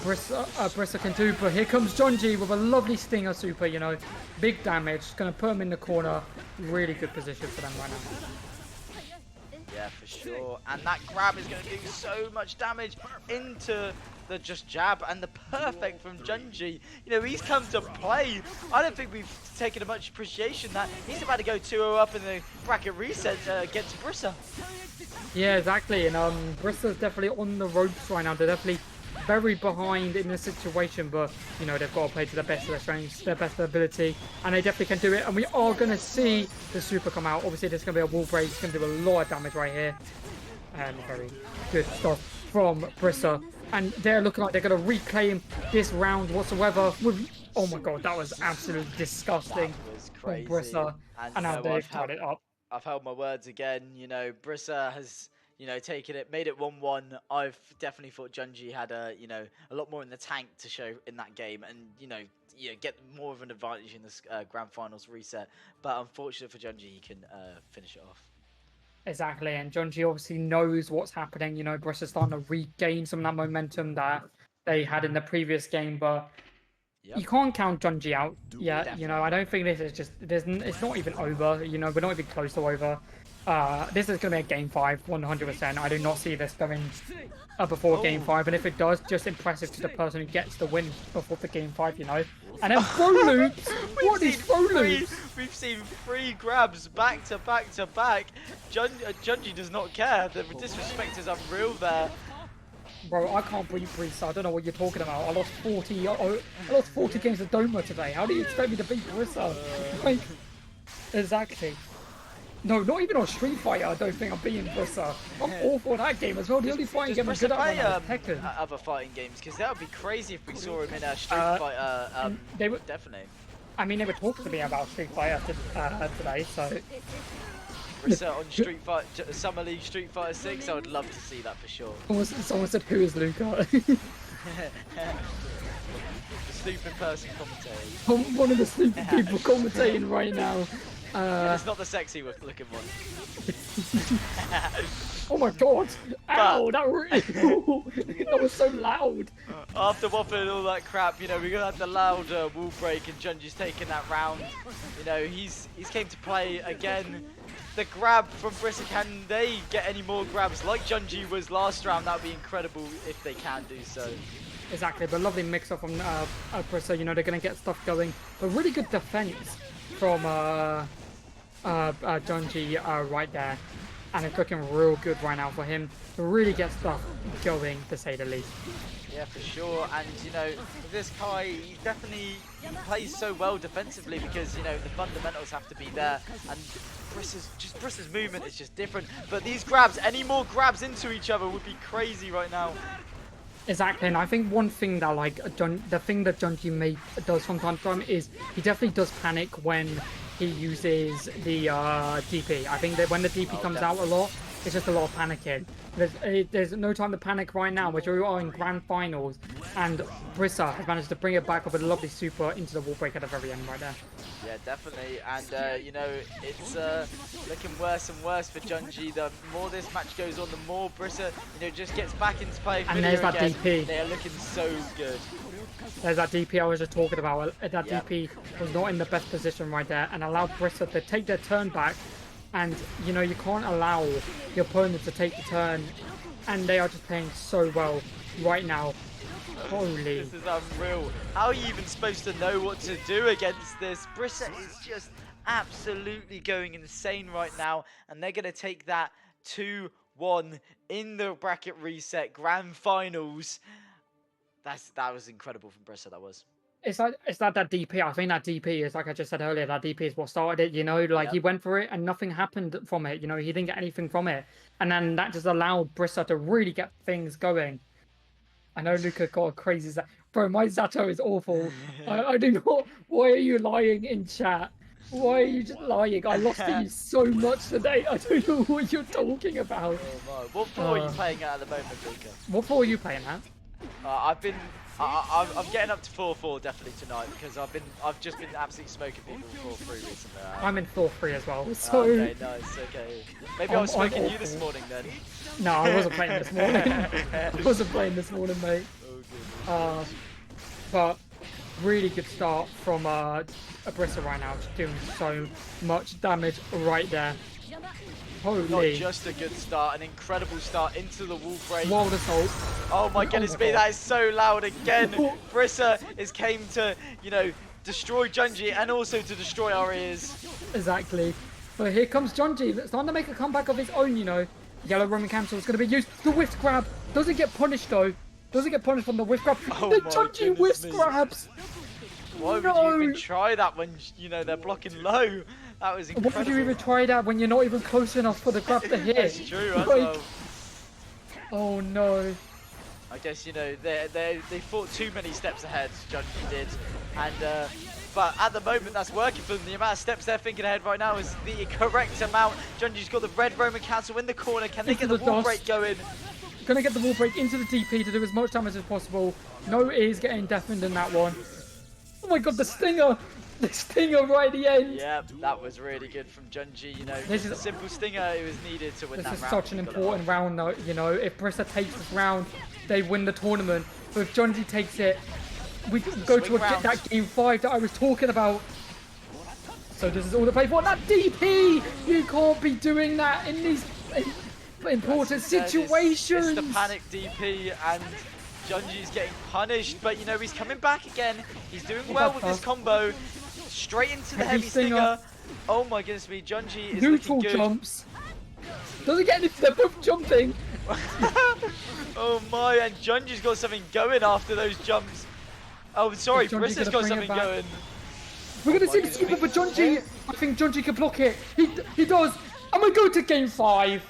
Brissa can do. But here comes Junji with a lovely stinger super, you know. Big damage. Going to put him in the corner. Really good position for them right now. Yeah, for sure. And that grab is going to do so much damage into the just jab, and the perfect from Junji. You know, he's come to play. I don't think we've taken much appreciation that he's about to go 2-0 up in the bracket reset against Brissa. Yeah, exactly. And Brissa's definitely on the ropes right now. They're definitely very behind in this situation, but you know, they've got to play to the best of their strengths, their best of their ability, and they definitely can do it. And we are going to see the super come out. Obviously, there's going to be a wall break. It's going to do a lot of damage right here. And very good stuff from Brissa. And they're looking like they're going to reclaim this round whatsoever. Oh my god, that was absolutely disgusting. That was crazy. From Brissa. And now they've tied it up. I've held my words again. You know, Brissa has, you know, taken it, made it 1-1. I've definitely thought Junji had a lot more in the tank to show in that game, and get more of an advantage in this grand finals reset. But unfortunately for Junji, he can finish it off. Exactly, and Junji obviously knows what's happening. You know, Brissa's starting to regain some of that momentum that they had in the previous game, but you can't count Junji out yet. Definitely. You know, I don't think this is just... It's not even over. You know, we're not even close to over. This is going to be a game 5, 100%. I do not see this going before game 5, and if it does, just impressive to the person who gets the win before the game 5, you know. And then throw loops! What is throw loops? We've seen 3 grabs back to back to back. Junji does not care. The disrespect is unreal there. Bro, I can't beat Brissa. I don't know what you're talking about. I lost 40 games of Doma today. How do you expect me to beat Brissa? Like, exactly. No, not even on Street Fighter, I don't think I'm beating Brissa. I'm awful at that game as well. The only fighting game I'm good at is Tekken. Other fighting games, because that would be crazy if we saw him in a Street Fighter. They would definitely. I mean, they were talking to me about Street Fighter today, so. Brissa on Street Fighter, Summer League Street Fighter 6, I would love to see that for sure. Someone said, "Who is Luca?" The stupid person commentating. I'm one of the stupid people commentating right now. And it's not the sexy looking one. Oh my god! Ow! That was so loud. After waffling all that crap, you know, we're gonna have the loud wall break, and Junji's taking that round. You know, he's came to play again. The grab from Brissa, can they get any more grabs like Junji was last round? That would be incredible if they can do so. Exactly, but lovely mix-up from Brissa. You know, they're gonna get stuff going, but really good defense from Junji right there. And it's looking real good right now for him to really get stuff going, to say the least. Yeah, for sure. And, you know, with this Kai, he plays so well defensively because, you know, the fundamentals have to be there. And Brissa's movement is just different. But these grabs, any more grabs into each other would be crazy right now. Exactly, and I think one thing that, like, the thing that Junji does from time to time is he definitely does panic when he uses the DP. I think that when the DP comes out a lot, it's just a lot of panicking. There's no time to panic right now, which we are in grand finals, and Brissa has managed to bring it back up with a lovely super into the wall break at the very end right there. Yeah, definitely, and you know, it's looking worse and worse for Junji. The more this match goes on, the more Brissa, you know, just gets back into play. And there's that again. DP. They are looking so good. There's that DP I was just talking about. That DP was not in the best position right there and allowed Brissa to take their turn back. And, you know, you can't allow the opponent to take the turn. And they are just playing so well right now. Holy. This is unreal. How are you even supposed to know what to do against this? Brissa is just absolutely going insane right now. And they're going to take that 2-1 in the bracket reset grand finals. That was incredible from Brissa, that was. It's that DP. I think that DP is, like I just said earlier, that DP is what started it, you know, like he went for it and nothing happened from it, you know, he didn't get anything from it. And then that just allowed Brissa to really get things going. I know Luca got a crazy Zato. Bro, my Zato is awful. I do not. Why are you lying in chat? Why are you just lying? I lost to you so much today. I don't know what you're talking about. Oh my. What floor are you playing at the moment, Luca? What floor are you playing at? I'm getting up to 4-4 definitely tonight because I've just been absolutely smoking people 4-3 recently. I'm in 4-3 as well. So okay, nice. Okay, maybe I was smoking you this morning then. No, I wasn't playing this morning. I wasn't playing this morning, mate. Oh, but really good start from Brissa right now, just doing so much damage right there. Holy. Not just a good start, an incredible start into the wall break. Wild assault. Oh my goodness me, that is so loud again. Brissa came to, you know, destroy Junji and also to destroy our ears. Exactly. But here comes Junji. It's time to make a comeback of his own, you know. Yellow Roman cancel is going to be used. The whiff grab doesn't get punished though. Doesn't get punished from the whiff grab. Oh the Junji whiff grabs. Why would you even try that when, you know, they're blocking low? That was incredible. Why would you even try that when you're not even close enough for the grab to hit? That's true, as like, well. Oh no. I guess, you know, they fought too many steps ahead, Junji did. And, but at the moment that's working for them. The amount of steps they're thinking ahead right now is the correct amount. Junji's got the red Roman cancel in the corner. Can they get the wall break going? Gonna get the wall break into the DP to do as much damage as possible. No ears getting deafened in that one. Oh my god, the stinger! The stinger right at the end! Yeah, that was really good from Junji, you know. This is a simple stinger, it was needed to win that round. This is such an important round though, you know. If Brissa takes this round, they win the tournament. But if Junji takes it, we go to that game 5 that I was talking about. So this is all to play for. That DP! You can't be doing that in these important situations! It's the panic DP and Junji's getting punished, but you know, he's coming back again. He's doing well with this combo. Straight into the heavy stinger. Oh my goodness me, Junji is neutral looking good. Jumps. Doesn't get anything, they're both jumping. Oh my, and Junji's got something going after those jumps. Oh, sorry, Brissa's got something going. We're gonna see the super for Junji. I think Junji can block it. He does. I'm gonna go to game 5.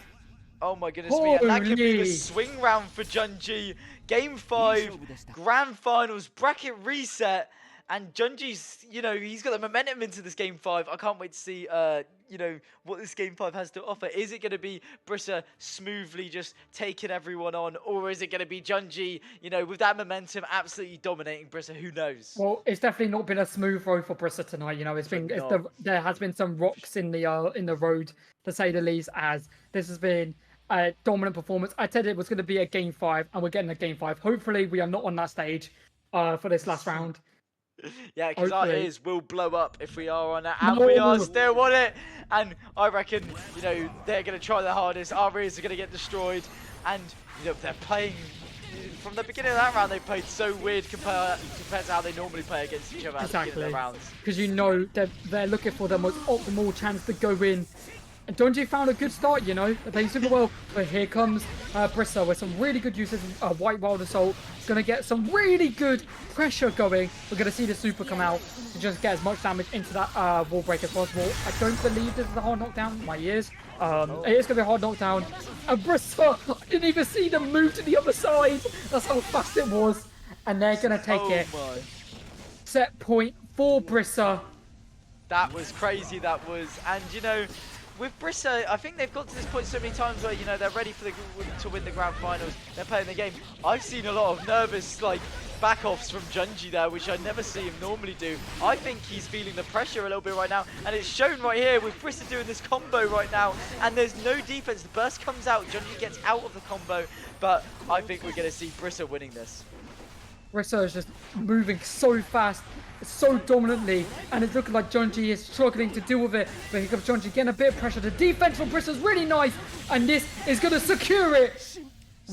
Oh my goodness me, and that could be the swing round for Junji. Game 5, grand finals, bracket reset. And Junji's, he's got the momentum into this game 5. I can't wait to see, what this game 5 has to offer. Is it going to be Brissa smoothly just taking everyone on, or is it going to be Junji, with that momentum, absolutely dominating Brissa? Who knows? Well, it's definitely not been a smooth road for Brissa tonight. There has been some rocks in the road, to say the least. As this has been a dominant performance. I said it was going to be a game 5, and we're getting a game 5. Hopefully, we are not on that stage for this last round. Yeah, because our ears will blow up if we are on that, and we are still on it. And I reckon, they're going to try their hardest. Our ears are going to get destroyed, and they're playing. From the beginning of that round, they played so weird compared to how they normally play against each other at the beginning of the rounds. Because they're looking for the most optimal chance to go in. And Donji found a good start, they're playing super well. But here comes Brissa with some really good uses of White Wild Assault. It's going to get some really good pressure going. We're going to see the super come out to just get as much damage into that wall break as possible. I don't believe this is a hard knockdown. My ears. It is going to be a hard knockdown. And Brissa, I didn't even see them move to the other side. That's how fast it was. And they're going to take it. My. Set point for Brissa. That was crazy, that was. And, with Brissa, I think they've got to this point so many times where, they're ready to win the grand finals. They're playing the game. I've seen a lot of nervous, back-offs from Junji there, which I never see him normally do. I think he's feeling the pressure a little bit right now, and it's shown right here with Brissa doing this combo right now, and there's no defense. The burst comes out, Junji gets out of the combo, but I think we're going to see Brissa winning this. Brissa is just moving so fast, so dominantly, and it's looking like Junji is struggling to deal with it. But here comes Junji getting a bit of pressure. The defense from Brissa is really nice, and this is going to secure it.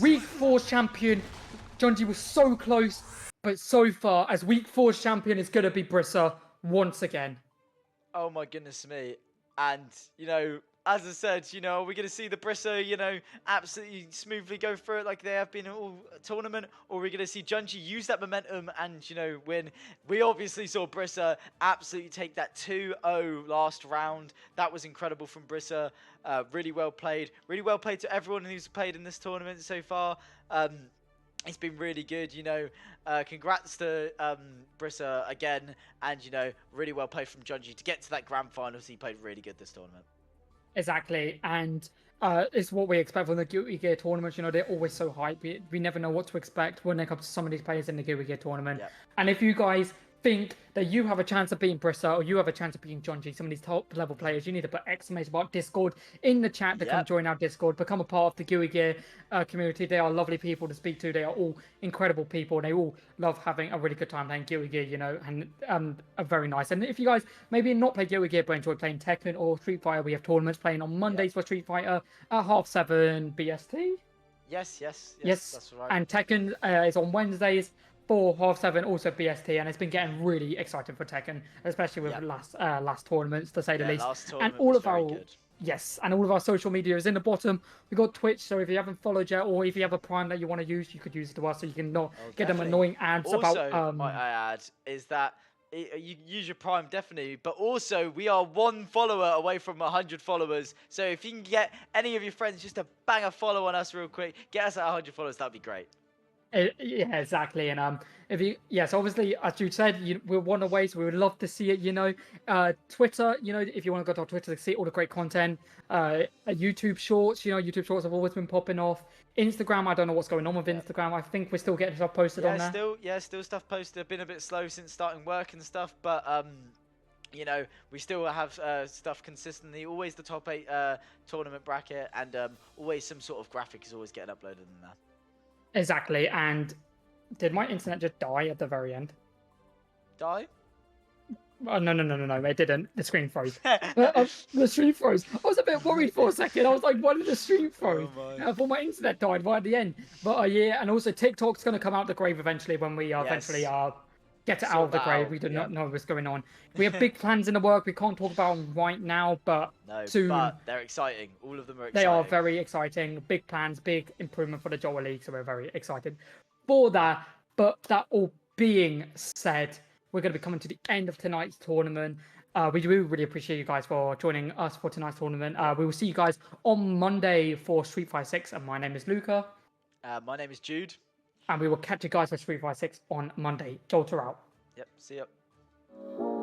Week 4 champion. Junji was so close, but so far, as Week 4 champion, is going to be Brissa once again. Oh my goodness me. And, as I said, are we going to see the Brissa, absolutely smoothly go through it like they have been all tournament? Or are we going to see Junji use that momentum and, win? We obviously saw Brissa absolutely take that 2-0 last round. That was incredible from Brissa. Really well played. Really well played to everyone who's played in this tournament so far. It's been really good, congrats to Brissa again. And, really well played from Junji to get to that grand final. So he played really good this tournament. Exactly, and it's what we expect from the Guilty Gear tournament. They're always so hype. We never know what to expect when it comes to some of these players in the Guilty Gear tournament. Yep. And if you guys think that you have a chance of beating Brissa or you have a chance of beating Junji, some of these top level players, you need to put exclamation mark Discord in the chat to come join our Discord, become a part of the Guilty Gear community. They are lovely people to speak to. They are all incredible people. They all love having a really good time playing Guilty Gear, and are very nice. And if you guys maybe not play Guilty Gear but enjoy playing Tekken or Street Fighter, we have tournaments playing on Mondays for Street Fighter at 7:30 BST. Yes, that's right. And Tekken is on Wednesdays for 7:30 also BST, and it's been getting really exciting for Tekken, especially with last tournaments, to say the least. Last tournament and all was of our good. Yes, and all of our social media is in the bottom. We've got Twitch, so if you haven't followed yet, or if you have a Prime that you want to use, you could use it to us, so you can not get them annoying ads also, about. Might I add, is that you use your Prime definitely, but also we are 1 follower away from 100 followers. So if you can get any of your friends just to bang a follow on us real quick, get us at 100 followers, that'd be great. Yeah, exactly. And if you, yes, obviously, as you said, we're one away, so we would love to see it. Twitter, if you want to go to our Twitter to see all the great content. YouTube Shorts, YouTube Shorts have always been popping off. Instagram, I don't know what's going on with Instagram. I think we're still getting stuff posted on there. Still stuff posted. I've been a bit slow since starting work and stuff, but we still have stuff consistently. Always the top 8 tournament bracket, and always some sort of graphic is always getting uploaded in there. Exactly, and did my internet just die at the very end? Die? Oh, no, it didn't. The screen froze. The stream froze. I was a bit worried for a second. I was like, why did the stream froze? I thought my internet died right at the end. But yeah, and also TikTok's going to come out the grave eventually when we eventually get it out of the grave. We do not know what's going on. We have big plans in the work. We can't talk about them right now, but soon. But they're exciting. All of them are exciting. They are very exciting. Big plans, big improvement for the Joa League, so we're very excited for that. But that all being said, we're going to be coming to the end of tonight's tournament. We do really appreciate you guys for joining us for tonight's tournament. We will see you guys on Monday for Street Fighter 6, and my name is Luca. My name is Jude. And we will catch you guys for Street Fighter 6 on Monday. Jalta out. Yep, see ya. bye.